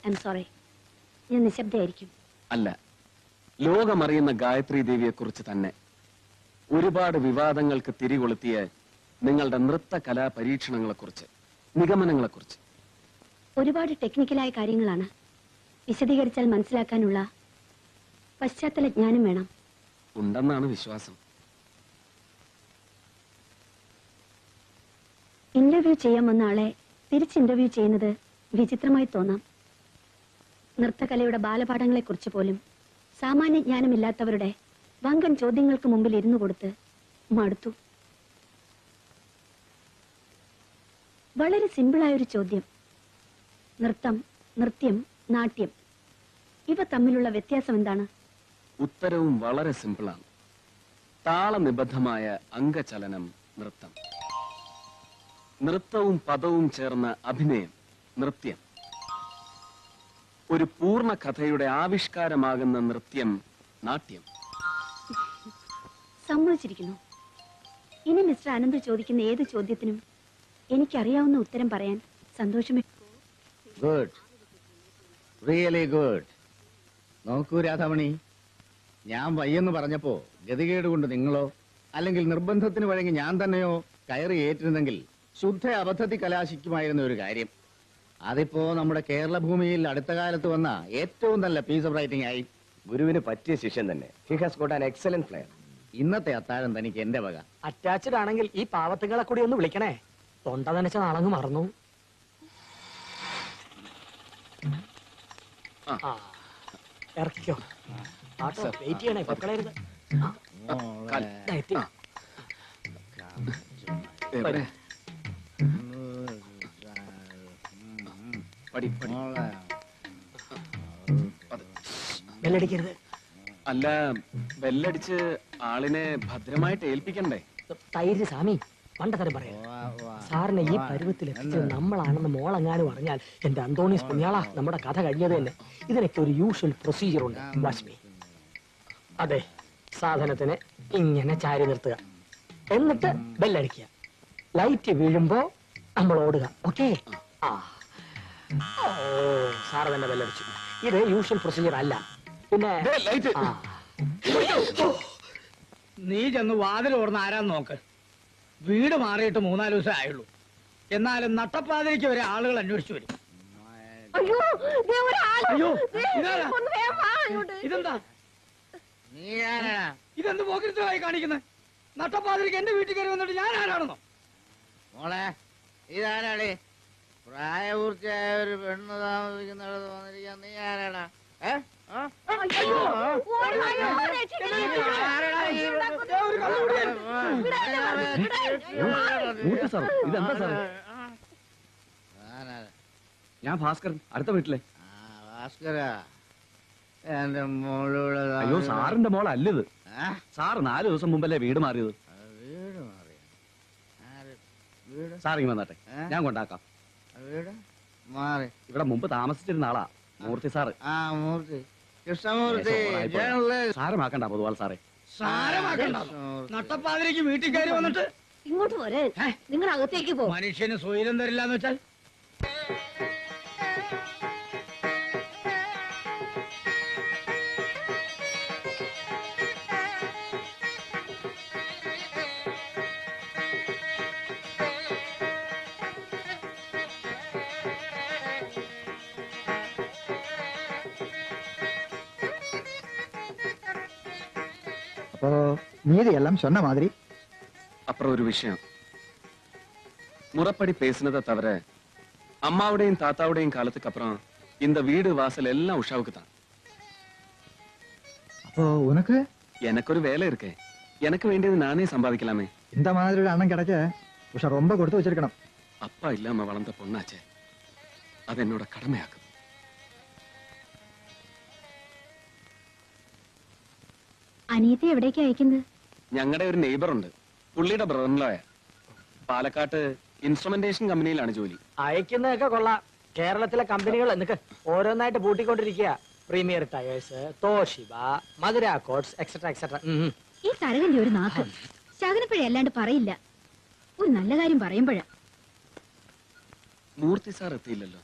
ഐ എം സോറി, ഞാൻ നിശബ്ദയായിരിക്കും. അല്ല, ലോകമറിയുന്ന ഗായത്രി ദേവിയെ കുറിച്ച് തന്നെ. ഒരുപാട് വിവാദങ്ങൾക്ക് തിരികൊളുത്തിയ നിങ്ങളുടെ നൃത്ത കലാ പരീക്ഷണങ്ങളെക്കുറിച്ച്, നിഗമനങ്ങളെക്കുറിച്ച്. ഒരുപാട് ടെക്നിക്കലായ കാര്യങ്ങളാണ്. വിശദീകരിച്ചാൽ മനസ്സിലാക്കാനുള്ള പശ്ചാത്തല ജ്ഞാനം വേണം. ഉണ്ടെന്നാണ് വിശ്വാസം. ഇന്റർവ്യൂ ചെയ്യാൻ വന്ന ആളെ തിരിച്ച് ഇന്റർവ്യൂ ചെയ്യുന്നത് വിചിത്രമായി തോന്നാം. നൃത്തകലയുടെ ബാലപാഠങ്ങളെക്കുറിച്ച് പോലും സാമാന്യ ജ്ഞാനമില്ലാത്തവരുടെ വങ്കൻ ചോദ്യങ്ങൾക്ക് മുമ്പിൽ ഇരുന്നു കൊടുത്ത് മടുത്തു. വളരെ സിമ്പിളായൊരു ചോദ്യം. നൃത്തം, നൃത്യം, നാട്യം ഇവ തമ്മിലുള്ള വ്യത്യാസം എന്താണ്? ഉത്തരവും വളരെ സിമ്പിളാണ്. താളനിബദ്ധമായ അംഗചലനം നൃത്തം. നൃത്തവും പദവും ചേർന്ന അഭിനയം നൃത്യം. ഒരു പൂർണ്ണ കഥയുടെ ആവിഷ്കാരമാകുന്ന നൃത്യം നാട്യം. സമ്മതിച്ചിരിക്കുന്നു. ഇനി മിസ്റ്റർ അനന്ത് ചോദിക്കുന്ന ഏത് ചോദ്യത്തിനും എനിക്കറിയാവുന്ന ഉത്തരം പറയാൻ സന്തോഷമേ. Good, really good. നോക്കൂ രാധാമണി, ഞാൻ വയ്യെന്ന് പറഞ്ഞപ്പോ ഗതികേട് കൊണ്ട് നിങ്ങളോ അല്ലെങ്കിൽ നിർബന്ധത്തിന് വഴങ്ങി ഞാൻ തന്നെയോ കയറി ഏറ്റിരുന്നെങ്കിൽ ശുദ്ധ അബദ്ധത്തിൽ കലാശിക്കുമായിരുന്ന ഒരു കാര്യം. അതിപ്പോ നമ്മുടെ കേരള ഭൂമിയിൽ അടുത്ത കാലത്ത് വന്ന ഏറ്റവും നല്ല പീസ് ഓഫ് റൈറ്റിംഗ് ആയി. ഗുരുവിന് പറ്റിയ ശിഷ്യൻ തന്നെ. He has got an excellent player. ഇന്നത്തെ അത്താഴം തനിക്ക് എന്റെ വക. അറ്റാച്ച്ഡ് ആണെങ്കിൽ ഈ പാവത്തുകളെ കൂടി ഒന്ന് വിളിക്കണേ. തൊണ്ട നനച്ച നാളങ്ങ് മറന്നു. ഇറക്കിക്കോ. ആട്ടോ വെയിറ്റ് ചെയ്യണേ, പൊക്കളരുത്. ബെല്ലടിക്കരുത്. അല്ല, ബെല്ലടിച്ച് ആളിനെ ഭദ്രമായിട്ട് ഏൽപ്പിക്കണ്ടേ? തൈര് സ്വാമി, പണ്ടത്തരം പറയാം. സാറിനെ ഈ പരുവത്തിൽ എത്തിച്ചത് നമ്മളാണെന്ന് മോളെങ്ങാനും അറിഞ്ഞാൽ എന്റെ അന്തോണീസ് പുണ്യാള, നമ്മുടെ കഥ കഴിഞ്ഞത് തന്നെ. ഇതിനൊക്കെ ഒരു യൂഷ്വൽ പ്രൊസീജിയർ ഉണ്ട്. വാച്ച്മി. അതെ, സാധനത്തിന് ഇങ്ങനെ ചാരി നിർത്തുക, എന്നിട്ട് ബെല്ലടിക്കുക. ലൈറ്റ് വീഴുമ്പോ നമ്മൾ ഓടുക. ഓക്കെ? ആ, ഓ, സാറ് തന്നെ ബെല്ലടിച്ചു. ഇത് യൂഷ്വൽ പ്രൊസീജിയർ അല്ല. പിന്നെ നീ ചെന്ന് വാതിൽ ഓർന്ന് ആരാന്ന് നോക്ക്. വീട് മാറിയിട്ട് 3-4 ദിവസം ആയുള്ളൂ. എന്നാലും നട്ടപ്പാതിരിക്ക് വരെ ആളുകൾ അന്വേഷിച്ചു വരും. അയ്യോ, ഇതെന്താ? ഇതെന്ത് പോക്കിരിത്തമായി കാണിക്കുന്നത്? നട്ടപ്പാതിരിക്ക് എന്റെ വീട്ടിൽ കയറി വന്നിട്ട് ഞാൻ ആരാണെന്നോ? മോളെ, ഇതാരാടേ? പ്രായപൂർത്തിയായ ഒരു പെണ്ണ് താമസിക്കുന്നിടത്ത് വന്നിരിക്കാൻ നീ ആരാടാ? ഇതെന്താ സാറേ? ഞാൻ ഭാസ്കരൻ, അടുത്ത വീട്ടിലെ. ഭാസ്കര, എന്റെ മോളൂടെ. അയ്യോ, സാറിന്റെ മോളല്ലത്. സാറ് 4 ദിവസം മുമ്പല്ലേ വീട് മാറിയത്. വീട് മാറിയ? സാർ ഇങ്ങ് വന്നാട്ടെ, ഞാൻ കൊണ്ടാക്കാം. വീട് മാറി? ഇവിടെ മുമ്പ് താമസിച്ചിരുന്ന ആളാ, മൂർത്തി സാറ്. ആ, മൂർത്തി, കൃഷ്ണമൂർത്തി. സാരമാക്കണ്ട പൊതുവാൾ സാറേ. സാരമാക്കണ്ട. നട്ടപ്പാതിരിക്ക് വീട്ടിൽ കയറി വന്നിട്ട് ഇങ്ങോട്ട് പോരെ, നിങ്ങൾ അകത്തേക്ക് പോ. മനുഷ്യന് സ്വൈരം തരില്ലാന്ന് വെച്ചാൽ. அப்போ மீதி எல்லாம் சொன்ன மாதிரி. அப்புறம் ஒரு விஷயம், முறப்படி பேசினதை தவிர அம்மாவுடையும் தாத்தாவுடையும் காலத்துக்கு அப்புறம் இந்த வீடு வாசல் எல்லாம் உஷாவுக்கு தான். அப்போ உனக்கு? எனக்கு ஒரு வேலை இருக்கு. எனக்கு வேண்டியது நானே சம்பாதிக்கலாமே. இந்த மாதிரி ஒரு அண்ணன் கிடைக்க உஷா ரொம்ப கொடுத்து வச்சிருக்கணும். அப்பா இல்லாம வளர்ந்த பொண்ணாச்சே, அது என்னோட கடமையாக்குது. അനിയത്തെ എവിടേക്ക് അയക്കുന്നത്? ഞങ്ങളുടെ ഒരു നെയ്ബർ ഉണ്ട്, പുള്ളിയുടെ ബ്രദറിൻലോയാ. പാലക്കാട്ട് ഇൻസ്ട്രുമെന്റേഷൻ കമ്പനിയിലാണ് ജോലി. അയക്കുന്നതൊക്കെ കൊള്ളാം. കേരളത്തിലെ കമ്പനികൾ എന്നൊക്കെ ഓരോന്നായിട്ട് പൂട്ടിക്കൊണ്ടിരിക്കുക. പ്രീമിയർ ടയേഴ്സ്, തോഷിബ, മധുര കോട്സ്, എക്സെട്ര എക്സെട്ര. ഈ തരകന്റെ ഒരു നാക്ക് ശകനപ്പഴ അല്ലാണ്ട് പറയില്ല. ഒരു നല്ല കാര്യം പറയുമ്പോഴാ. മൂർത്തി സാർ എത്തിയില്ലല്ലോ.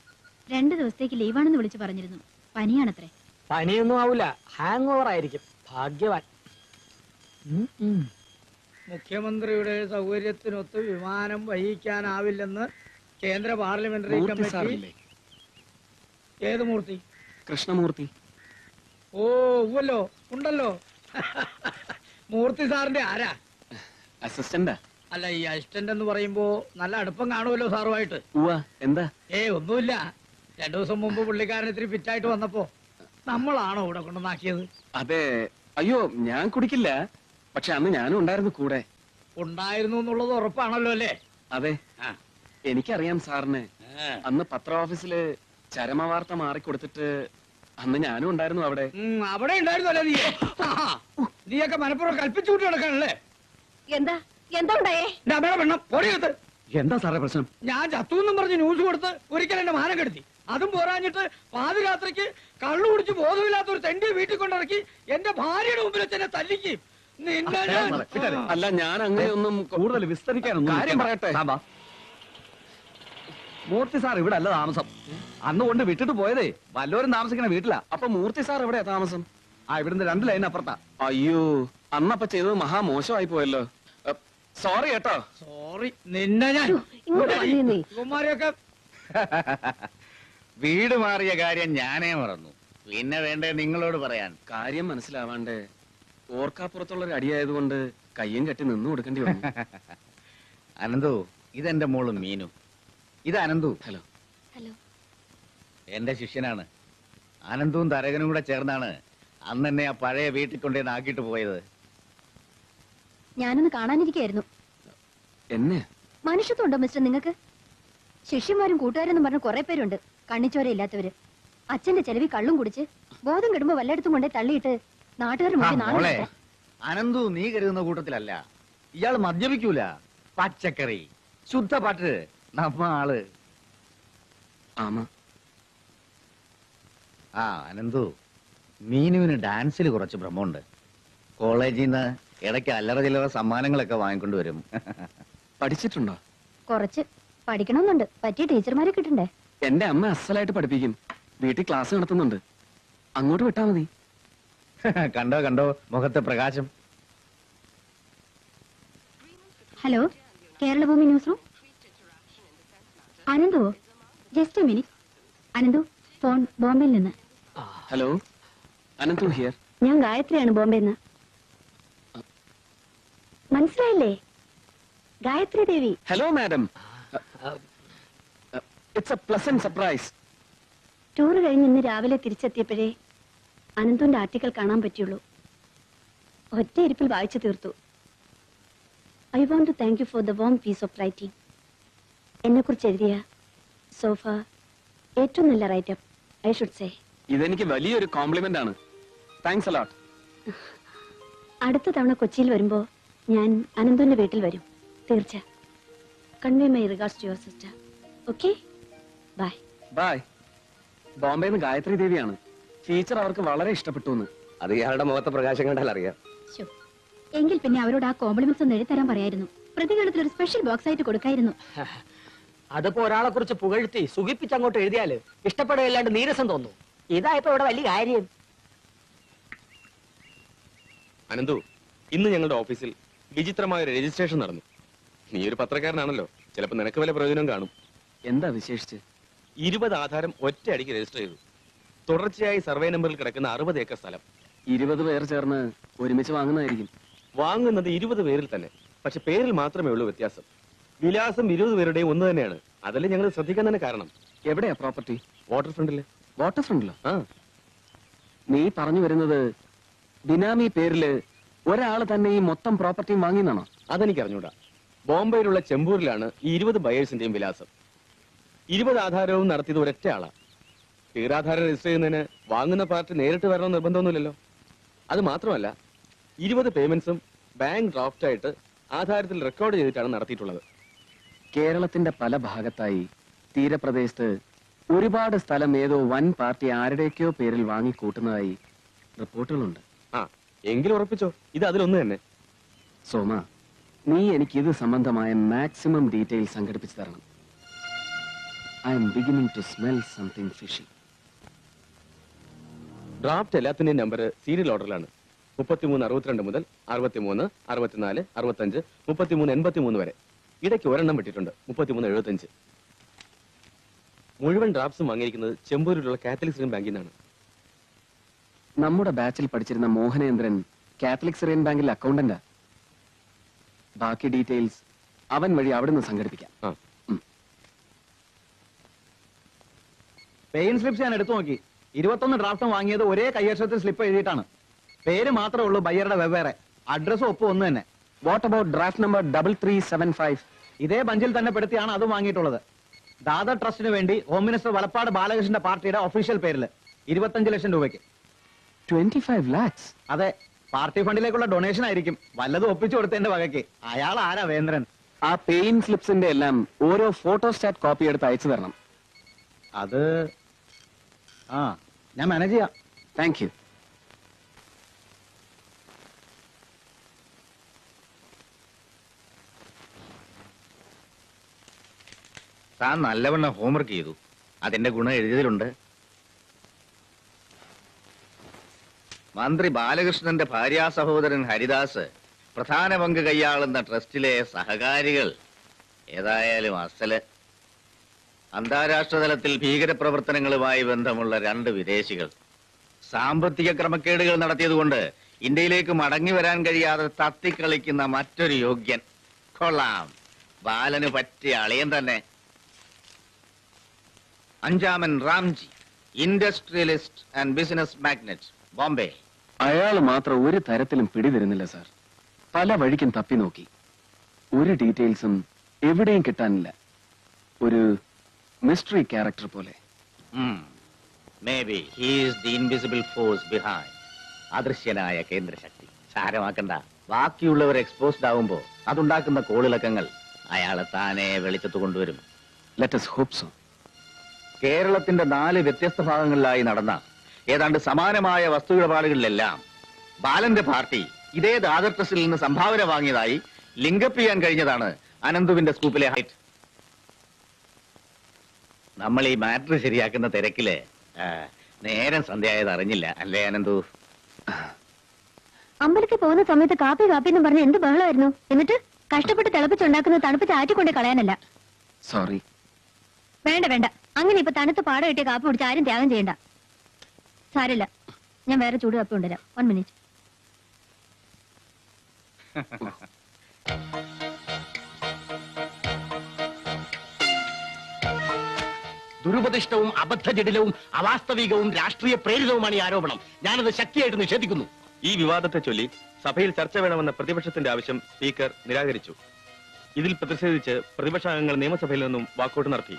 2 ദിവസത്തേക്ക് ലീവാണെന്ന് വിളിച്ചു പറഞ്ഞിരുന്നു. പനിയാണത്രേ. പനിയൊന്നും ആവൂല, ഹാങ് ഓവർ ആയിരിക്കും. ഭാഗ്യവാൻ. മുഖ്യമന്ത്രിയുടെ സൗകര്യത്തിനൊത്ത് വിമാനം വഹിക്കാനാവില്ലെന്ന് കേന്ദ്ര പാർലമെന്ററി മൂർത്തി കമ്മിറ്റി. സാറില്ലേ? ഏത് മൂർത്തി? കൃഷ്ണമൂർത്തി. ഓ ഉവ്വല്ലോ, ഉണ്ടല്ലോ. മൂർത്തി സാറിന്റെ ആരാ? അസിസ്റ്റന്റാ. അല്ല, ഈ അസിസ്റ്റന്റ് എന്ന് പറയുമ്പോ നല്ല അടുപ്പം കാണുമല്ലോ സാറുമായിട്ട്. എന്താ? ഒന്നുമില്ല. 2 ദിവസം മുമ്പ് പുള്ളിക്കാരൻ ഇത്തിരി ഫിറ്റായിട്ട് വന്നപ്പോ നമ്മളാണോ ഇവിടെ കൊണ്ടുവന്നാക്കിയത്? അതെ. അയ്യോ, ഞാൻ കുടിക്കില്ല. പക്ഷെ അന്ന് ഞാനും ഉണ്ടായിരുന്നു കൂടെ. ഉണ്ടായിരുന്നു എന്നുള്ളത് ഉറപ്പാണല്ലോ അല്ലേ? അതെ, എനിക്കറിയാം സാറിന്. അന്ന് പത്ര ഓഫീസില് ചരമവാർത്ത മാറിക്കൊടുത്തിട്ട് അന്ന് ഞാനും ഉണ്ടായിരുന്നു അവിടെ. അവിടെ ഉണ്ടായിരുന്നു അല്ലേ നീ? നീയൊക്കെ മനപ്പുറം കൽപ്പിച്ചു കൂട്ടി നടക്കാനല്ലേ? എന്താ എന്താ ഉണ്ടായേ? പെണ്ണം പൊടിയത്ത്. എന്താ സാറേ പ്രശ്നം? ഞാൻ ചത്തു എന്നും പറഞ്ഞ് ന്യൂസ് കൊടുത്ത് ഒരിക്കൽ എന്റെ മാനം കെടുത്തി. അതും പോരാഞ്ഞിട്ട് പാതിരാത്രിക്ക് കള്ളു കുടിച്ച് ബോധമില്ലാത്ത ഒരു തെണ്ടി വീട്ടിൽ കൊണ്ടിറക്കി എന്റെ ഭാര്യയുടെ മുമ്പിൽ വെച്ച് എന്നെ തല്ലിക്കും. അല്ല, ഞാൻ അങ്ങനെയൊന്നും കൂടുതൽ വിസ്തരിക്കാനൊന്നും. കാര്യം പറയട്ടെ. മൂർത്തി സാർ ഇവിടെ അല്ല താമസം. അന്ന് കൊണ്ട് വിട്ടിട്ട് പോയതേ വല്ലവരും താമസിക്കുന്ന വീട്ടിലാ. അപ്പൊ മൂർത്തി സാർ എവിടെയാ താമസം? ഇവിടുന്ന് 2 ലൈൻ അപ്പുറത്താ. അയ്യോ, അന്നപ്പ ചെയ്തത് മഹാമോശമായി പോയല്ലോ. സോറി കേട്ടോ. സോറി നിന്നെ ഞാൻ ഇവന്മാരെയൊക്കെ. വീട് മാറിയ കാര്യം ഞാനേ മറന്നു. പിന്നെ വേണ്ടേ നിങ്ങളോട് പറയാൻ? കാര്യം മനസ്സിലാവാണ്ട് ഓർക്കാപ്പുറത്തുള്ള ഒരു അടിയായതുകൊണ്ട് കയ്യും കെട്ടി നിന്നു കൊടുക്കേണ്ടി വന്നു. അനന്തു, ഇതെന്റെ മോള് മീനു. ഇത് അനന്തു. ഹലോ. ഹലോ. എന്റെ ശിഷ്യനാണ്. അനന്തുവും തരകനും കൂടെ ചേർന്നാണ് അന്ന് എന്നെ ആ പഴയ വീട്ടിൽ കൊണ്ടുവന്ന് ആക്കിയിട്ട് പോയത്. ഞാനൊന്ന് കാണാനിരിക്കായിരുന്നു. എന്നെ? മനുഷ്യത്വം ഉണ്ടോ മിസ്റ്റർ നിങ്ങൾക്ക്? ശിഷ്യന്മാരും കൂട്ടുകാരെന്നും പറഞ്ഞ കുറെ പേരുണ്ട്, കണ്ണിച്ചോരയില്ലാത്തവര്. അച്ഛന്റെ ചെലവി കള്ളും കുടിച്ച് ബോധം കെടുമ്പോ വല്ലയിടത്തും കൊണ്ടേ തള്ളിയിട്ട് നാട്ടുകാർ മോളെ, അനന്തു നീ കരുതുന്ന കൂട്ടത്തിലല്ല. ഇയാൾ മദ്യപിക്കൂല. പച്ചക്കറി, ശുദ്ധപാട്ട്, നമ്മ ആള്. അനന്തു, മീനുവിന് ഡാൻസിൽ കുറച്ച് ഭ്രമമുണ്ട്. കോളേജിൽ നിന്ന് ഇടയ്ക്ക് അല്ലറ ചില്ലറ സമ്മാനങ്ങളൊക്കെ വാങ്ങിക്കൊണ്ടുവരും. പഠിച്ചിട്ടുണ്ടോ? കുറച്ച് പഠിക്കണമെന്നുണ്ട്. പറ്റിയ ടീച്ചർമാരെ കിട്ടണ്ടേ? എന്റെ അമ്മ അസലായിട്ട് പഠിപ്പിക്കും. വീട്ടിൽ ക്ലാസ് നടത്തുന്നുണ്ട്. അങ്ങോട്ട് വിട്ടാ മതി. കണ്ടോ കണ്ടോ മുഖത്തെ പ്രകാശം. Hello, Keralabhoomi news room. അനന്തുവോ? Just a minute. Ananthu, phone ബോംബെയിൽ നിന്ന്. Hello, Ananthu here. ഞാൻ ഗായത്രിയാണ്, ബോംബെന്ന്. മനസ്സിലായില്ലേ? Gayathri Devi. Hello madam. It's a pleasant surprise. Tour കഴിഞ്ഞ് ഇന്ന് രാവിലെ തിരിച്ചെത്തിയപ്പോഴേ അനന്തുവിന്റെ ആർട്ടിക്കൽ കാണാൻ പറ്റുള്ളൂ. ഒറ്റ ഇരിപ്പിൽ വായിച്ചു തീർത്തു. I want to thank you for the warm piece of writing. എന്നെക്കുറിച്ച് എഴുതിയ സോഫ ഏറ്റവും നല്ല റൈറ്റപ്പ്, ഐ ഷുഡ് സേ. ഇതെനിക്ക് വലിയൊരു കോംപ്ലിമെന്റ് ആണ്. Thanks a lot. അടുത്ത തവണ കൊച്ചിയിൽ വരുമ്പോ ഞാൻ അനന്തുവിന്റെ വീട്ടിൽ വരും, തീർച്ച. Convey my regards to your sister. Okay, bye. Bye. ബോംബെന്ന് ഗായത്രി ദേവിയാണ്. ടീച്ചർ അവർക്ക് വളരെ ഇഷ്ടപ്പെട്ടു എന്ന്. അത് ഇയാളുടെ മുഖത്തെ പ്രകാശം കണ്ടാൽ അറിയാം. എങ്കിൽ പിന്നെ അവരോട് ആ കോംപ്ലിമെന്റ്സ് ഒന്ന് എഴുതരാൻ പറയായിരുന്നു. പ്രതികരണത്തിൽ ഒരു സ്പെഷ്യൽ ബോക്സ് ആയിട്ട് കൊടുക്കായിരുന്നു. അതിപ്പോ ഒരാളെ കുറിച്ച് പുകഴ്ത്തി സുഖിപ്പിച്ചങ്ങോട്ട് എഴുതിയാല് ഇഷ്ടപ്പെടുകയല്ലാണ്ട് നീരസം തോന്നുന്നു. ഇതായപ്പോ ഇവിടെ വലിയ കാര്യം. അനന്തു, ഇന്ന് ഞങ്ങളുടെ ഓഫീസിൽ വിചിത്രമായ ഒരു രജിസ്ട്രേഷൻ നടന്നു. നീ ഒരു പത്രക്കാരനാണല്ലോ, ചിലപ്പോ നിനക്ക് വല്ല പ്രയോജനം കാണും. എന്താ വിശേഷിച്ച്? 20 ആധാരം ഒറ്റയടിക്ക് രജിസ്റ്റർ ചെയ്തു. തുടർച്ചയായി സർവേ നമ്പറിൽ കിടക്കുന്ന 60 ഏക്കർ സ്ഥലം. 20 പേർ ചേർന്ന് ഒരുമിച്ച് വാങ്ങുന്നതായിരിക്കും. വാങ്ങുന്നത് 20 പേരിൽ തന്നെ, പക്ഷെ പേരിൽ മാത്രമേ ഉള്ളൂ വ്യത്യാസം. വിലാസം 20 പേരുടെയും ഒന്ന് തന്നെയാണ്. അതല്ലേ ഞങ്ങൾ ശ്രദ്ധിക്കാൻ തന്നെ കാരണം. എവിടെയാ പ്രോപ്പർട്ടി? വാട്ടർ ഫ്രണ്ടില്. വാട്ടർ ഫ്രണ്ടിലോ? നീ പറഞ്ഞു വരുന്നത് ബിനാമി പേരില് ഒരാള് തന്നെ ഈ മൊത്തം പ്രോപ്പർട്ടിയും വാങ്ങിയെന്നാണോ? അതെനിക്ക് അറിഞ്ഞൂടാ. ബോംബെയിലുള്ള ചെമ്പൂരിലാണ് ഈ 20 ബയേഴ്സിന്റെയും വിലാസം. 20 ആധാരവും നടത്തിയത് ഒരൊറ്റ ആളാ. പേരാധാരം രജിസ്റ്റർ ചെയ്യുന്നതിന് വാങ്ങുന്ന പാർട്ടി നേരിട്ട് വരണമെന്ന് നിർബന്ധമൊന്നുമില്ലല്ലോ. അത് മാത്രമല്ല, 20 പേയ്മെന്റ്സും ബാങ്ക് ഡ്രാഫ്റ്റ് ആയിട്ട് ആധാരത്തിൽ റെക്കോർഡ് ചെയ്തിട്ടാണ് നടത്തിയിട്ടുള്ളത്. കേരളത്തിന്റെ പല ഭാഗത്തായി തീരപ്രദേശത്ത് ഒരുപാട് സ്ഥലം ഏതോ വൻ പാർട്ടി ആരുടെയൊക്കെയോ പേരിൽ വാങ്ങിക്കൂട്ടുന്നതായി റിപ്പോർട്ടുകളുണ്ട്. എങ്കിലും ഉറപ്പിച്ചോ, ഇത് അതിലൊന്ന് തന്നെ. സോമ, നീ എനിക്ക് ഇത് സംബന്ധമായ മാക്സിമം ഡീറ്റെയിൽ സംഘടിപ്പിച്ചു തരണം. I'm beginning to smell something fishy. Draft എല്ലാത്തിന്റെയും നമ്പർ സീരിയൽ ഓർഡറിലാണ്. 3362 മുതൽ 63 64 65 33 83 വരെ. ഇടയ്ക്ക് ഒരെണ്ണം വിട്ടിട്ടുണ്ട്, 3375. മുഴുവൻ ഡ്രാഫ്റ്റ്സും വാങ്ങിയിരിക്കുന്നത് ചെമ്പൂരിലുള്ള കാത്തലിക് സിറിയൻ ബാങ്കിൽ നിന്നാണ്. നമ്മുടെ ബാച്ചിൽ പഠിച്ചിരുന്ന മോഹനേന്ദ്രൻ കാത്തലിക് സിറിയൻ ബാങ്കിൽ അക്കൗണ്ടന്റാ. ബാക്കി ഡീറ്റെയിൽസ് അവൻ വഴി അവിടുന്ന് സംഘടിപ്പിക്കാം. പെയിൻ സ്ലിപ്സ് ഞാൻ എടുത്തു നോക്കി. 21 ഡ്രാഫ്റ്റും വാങ്ങിയത് ഒരേ കൈയക്ഷരത്തിൽ സ്ലിപ്പ് എഴുതിയിട്ടാണ്. പേര് മാത്രമേ ഉള്ളൂ ബയ്യറുടെ വെവ്വേറെ, അഡ്രസ്സും ഒപ്പം ഒന്ന് തന്നെ. What about draft number 3375? ഇതേ ബഞ്ചിൽ തന്നെ പെടുത്തിയാണ് അതും വാങ്ങിയിട്ടുള്ളത്. ദാദർ ട്രസ്റ്റിന് വേണ്ടി ഹോം മിനിസ്റ്റർ വലപ്പാട് ബാലകൃഷ്ണന്റെ പാർട്ടിയുടെ ഒഫീഷ്യൽ പേരിൽ 25 ലക്ഷം രൂപയ്ക്ക്. 25 lakhs? അതെ, പാർട്ടി ഫണ്ടിലേക്കുള്ള ഡൊണേഷൻ ആയിരിക്കും. വല്ലതും ഒപ്പിച്ചു കൊടുത്തതിന്റെ വകയ്ക്ക്. അയാൾ ആരാ വേന്ദ്രൻ? ആ പെയിൻ സ്ലിപ്സിന്റെ എല്ലാം ഓരോ ഫോട്ടോസ്റ്റാറ്റ് കോപ്പി എടുത്ത് അയച്ചു തരണം. അത് ഞാൻ മാനേജ് ചെയ്യാം. Thank you. താൻ നല്ലവണ്ണം ഹോംവർക്ക് ചെയ്തു. അതിന്റെ ഗുണം എഴുതിയതിലുണ്ട്. മന്ത്രി ബാലകൃഷ്ണന്റെ ഭാര്യാ സഹോദരൻ ഹരിദാസ് പ്രധാന പങ്ക് കൈയാളുന്ന ട്രസ്റ്റിലെ സഹകാരികൾ ഏതായാലും അസല്. അന്താരാഷ്ട്ര തലത്തിൽ ഭീകരപ്രവർത്തനങ്ങളുമായി ബന്ധമുള്ള 2 വിദേശികൾ. സാമ്പത്തിക ക്രമക്കേടുകൾ നടത്തിയതുകൊണ്ട് ഇന്ത്യയിലേക്ക് മടങ്ങി വരാൻ കഴിയാതെ തത്തിക്കളിക്കുന്ന മറ്റൊരു യോഗ്യൻ. കൊള്ളാം, ബാലന് പറ്റിയ അളിയൻ തന്നെ. 5-ാമൻ Ramji, industrialist and business magnate, Bombay. അയാൾ മാത്രം ഒരു തരത്തിലും പിടിതരുന്നില്ല സാർ. പല വഴിക്കും തപ്പി നോക്കി, ഒരു ഡീറ്റെയിൽസും എവിടെയും കിട്ടാനില്ല. ഒരു മിസ്റ്ററി ക്യാരക്ടർ പോലെ. Maybe he is the invisible force behind. അദൃശ്യനായ കേന്ദ്രശക്തി. സാരമാക്കണ്ട. ബാക്കിയുള്ളവർ എക്സ്പോസ്ഡ് ആവുമ്പോ അതുണ്ടാക്കുന്ന കോളിളക്കങ്ങൾ അയാളെ താനെ വെളിച്ചത്ത് കൊണ്ടുവരും. Let us hope so. കേരളത്തിന്റെ 4 വ്യത്യസ്ത ഭാഗങ്ങളിലായി നടന്ന ഏതാണ്ട് സമാനമായ വസ്തുവിടപാടുകളിലെല്ലാം ബാലന്റെ പാർട്ടി ഇതേ ദാദർ ട്രസ്റ്റിൽ നിന്ന് സംഭാവന വാങ്ങിയതായി ലിങ്കപ്പ് ചെയ്യാൻ കഴിഞ്ഞതാണ് അനന്തുവിന്റെ സ്കൂപ്പിലെ ഹൈറ്റ്. നമ്മൾ ഈ മാറ്റർ ശരിയാക്കുന്ന തിരക്കില് നേരം സന്ധ്യയായത് അറിഞ്ഞില്ല, അല്ലേ അനന്തു? അമ്പലത്തിൽ പോകുന്ന സമയത്ത് കാപ്പി കാപ്പി എന്ന് പറഞ്ഞ എന്ത് ബഹളമായിരുന്നു. എന്നിട്ട് കഷ്ടപ്പെട്ട് തിളപ്പിച്ചുണ്ടാക്കുന്ന തണുപ്പ് ചാറ്റിക്കൊണ്ട് കളയാനല്ല. സോറി. വേണ്ട വേണ്ട, അങ്ങനെ ഇപ്പൊ തണുത്ത് പാട കിട്ടിയ കാപ്പി കുടിച്ച് ആരും ത്യാഗം ചെയ്യണ്ട. സാരില്ല, ഞാൻ വേറെ ചൂട് കാപ്പി കൊണ്ടുവരാം. 1 minute. ദുരുപദിഷ്ടവും അബദ്ധജടിലവും അവാസ്തവികവും രാഷ്ട്രീയ പ്രേരിതവുമാണ് ഈ ആരോപണം. ഞാനത് ശക്തിയായിട്ട് നിഷേധിക്കുന്നു. ഈ വിവാദത്തെ ചൊല്ലി സഭയിൽ ചർച്ച വേണമെന്ന പ്രതിപക്ഷത്തിന്റെ ആവശ്യം സ്പീക്കർ നിരാകരിച്ചു. ഇതിൽ പ്രതിഷേധിച്ച് പ്രതിപക്ഷാംഗങ്ങൾ നിയമസഭയിൽ നിന്നും വാക്കൌട്ട് നടത്തി.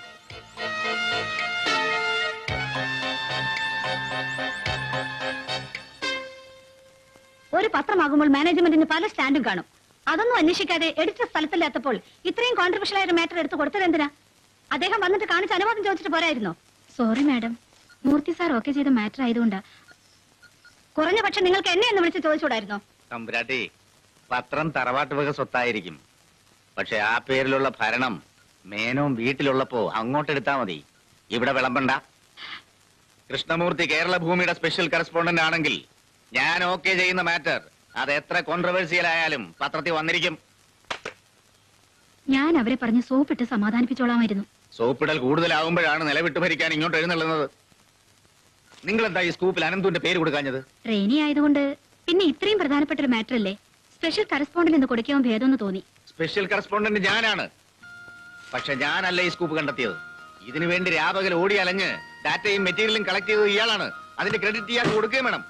ഒരു പത്രമാകുമ്പോൾ മാനേജ്മെന്റിന് പല സ്റ്റാൻഡും കാണും. അതൊന്നും അന്വേഷിക്കാതെ എഡിറ്റർ സ്ഥലത്തില്ലാത്തപ്പോൾ ഇത്രയും കോൺട്രവേഴ്ഷ്യൽ ആയ ഒരു മാറ്റർ എടുത്ത് കൊടുത്തത് എന്തിനാ? അദ്ദേഹം വന്നിട്ട് കാണിച്ച് അനുവാദം ചോദിച്ചിട്ട് പോരായിരുന്നോ? സോറി മാഡം, മൂർത്തി സാർ ഓക്കെ ചെയ്ത മാറ്റർ ആയതുകൊണ്ട് കുറഞ്ഞ പക്ഷം നിങ്ങൾക്ക് എന്നെ എന്ന് വിളിച്ച് ചോദിച്ചുകൂടായിരുന്നോ? തമ്പുരാട്ടി, പത്രം തറവാട്ട് വക സ്വത്തായിരിക്കും. പക്ഷെ ആ പേരിലുള്ള ഭരണം മേനോൻ വീട്ടിലുള്ളപ്പോ അങ്ങോട്ടെടുത്താ മതി. ഇവിടെ വിളമ്പണ്ട. കൃഷ്ണമൂർത്തി കേരള ഭൂമിയുടെ സ്പെഷ്യൽ കറസ്പോണ്ടന്റ് ആണെങ്കിൽ ഞാൻ ഓക്കെ ചെയ്യുന്ന മാറ്റർ അത് എത്ര കോൺട്രവേഴ്സിയൽ ആയാലും പത്രത്തിൽ വന്നിരിക്കും. ഞാൻ അവരെ പറഞ്ഞ് സോപ്പിട്ട് സമാധാനിപ്പിച്ചോളാമായിരുന്നു. സോപ്പിടൽ കൂടുതലാവുമ്പോഴാണ് നിലവിട്ട് ഭരിക്കാൻ ഇങ്ങോട്ട് എഴുന്നള്ളുന്നത്. നിങ്ങൾ എന്താ ഈ സ്കൂപ്പിൽ അനന്തുവിന്റെ പേര് കൊടുക്കാഞ്ഞത്? ട്രെയിനി ആയതുകൊണ്ട്, പിന്നെ ഇത്രയും പ്രധാനപ്പെട്ട ഒരു മാറ്റർ അല്ലേ, സ്പെഷ്യൽ കറസ്പോണ്ടന്റ് എന്ന് കൊടുക്കാൻ ഭേദമെന്ന് തോന്നി. സ്പെഷ്യൽ കറസ്പോണ്ടന്റ് ഞാനാണ്. പക്ഷെ ഞാനല്ല ഈ സ്കൂപ്പ് കണ്ടെത്തിയത്. ഇതിനു വേണ്ടി രാപകൽ ഓടി അലഞ്ഞ് ഡാറ്റയും മെറ്റീരിയലും കളക്ട് ചെയ്തത് ഇയാളാണ്. അതിന്റെ ക്രെഡിറ്റ് ഇയാൾക്ക് കൊടുക്കുകയും വേണം.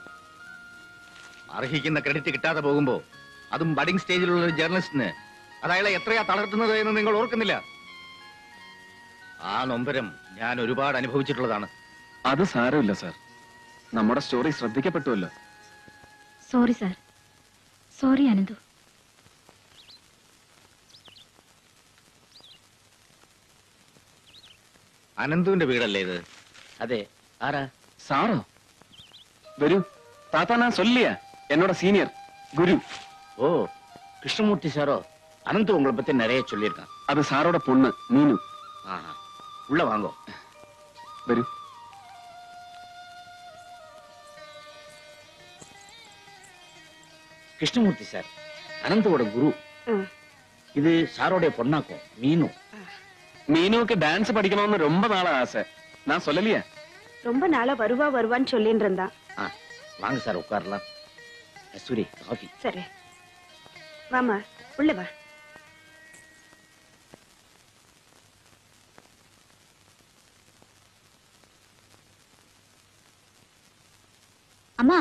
അർഹിക്കുന്ന ക്രെഡിറ്റ് കിട്ടാതെ പോകുമ്പോ, അതും ബഡിംഗ് സ്റ്റേജിലുള്ള ഒരു ജേർണലിസ്റ്റിന്, അതയാളെ എത്രയാ തളർത്തുന്നത് എന്ന് നിങ്ങൾ ഓർക്കുന്നില്ല? ആ നൊമ്പരം ഞാൻ ഒരുപാട് അനുഭവിച്ചിട്ടുള്ളതാണ്. അത് സാരമില്ല സാർ, നമ്മുടെ സ്റ്റോറി ശ്രദ്ധിക്കപ്പെട്ടുവല്ലോ. Sorry sir. സോറി അനന്തു. അനന്തുവിന്റെ വീടല്ലേ ഇത്? അതെ. ആരാ? സാറോ? വരൂ, താത്താ ഞാൻ ചൊല്ലിയാ. என்னோட சீனியர் குரு. ஓ, கிருஷ்ணமூர்த்தி சாரோ? அனந்த் உங்களை பத்தி நிறைய சொல்லியிருக்கான். அது சாரோட பொண்ணு மீனு. ஆஹா, உள்ள வாங்கோ. வரு. கிருஷ்ணமூர்த்தி சார் அனந்தோட குரு. இது சாரோடைய பொண்ணாக்கும் மீனு. மீனுவுக்கு டான்ஸ் படிக்கணும்னு ரொம்ப நாளா ஆசை. நான் சொல்லலையே? ரொம்ப நாளா வருவான்னு சொல்லிட்டு இருந்தா. வாங்க சார், உட்காரலாம். கஸ்தூரி, காஃபி. சரி வாமா, உள்ள வா. அம்மா,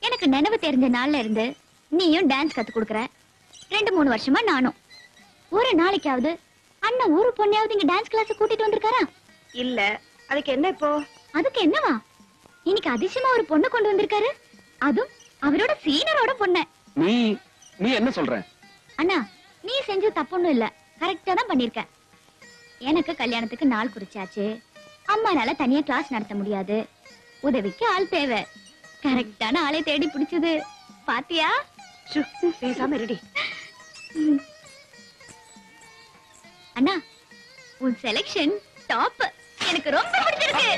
எனக்கு நினைவு தெரிஞ்ச நாள்ல இருந்து நீயும் டான்ஸ் கத்து கொடுக்கற. 2-3 வருஷமா நானும். ஒரு நாளைக்காவது அண்ணன் ஒரு பொண்ணையாவது இங்க டான்ஸ் கிளாஸ் கூட்டிட்டு வந்திருக்காரா? இல்ல. அதுக்கு என்ன இப்போ? அதுக்கு என்னவா, இன்னைக்கு அதிசயமா ஒரு பொண்ணு கொண்டு வந்திருக்காரு. அதுவும் அவரோட சீனரோட பொண்ண. நீ என்ன சொல்ற? அண்ணா, நீ செஞ்ச தப்புன்னு இல்ல, கரெக்டா தான் பண்ணிருக்க. எனக்கு கல்யாணத்துக்கு நாள் குறிச்சாச்சு. அம்மானால தனியா கிளாஸ் நடத்த முடியாது. உதவிக்கு ஆள் தேவை. கரெக்டான ஆளை தேடி பிடிச்சது. பாத்தியா? பேசாம ரெடி. அண்ணா, உன் செலக்ஷன் டாப். எனக்கு ரொம்ப பிடிச்சிருக்கு.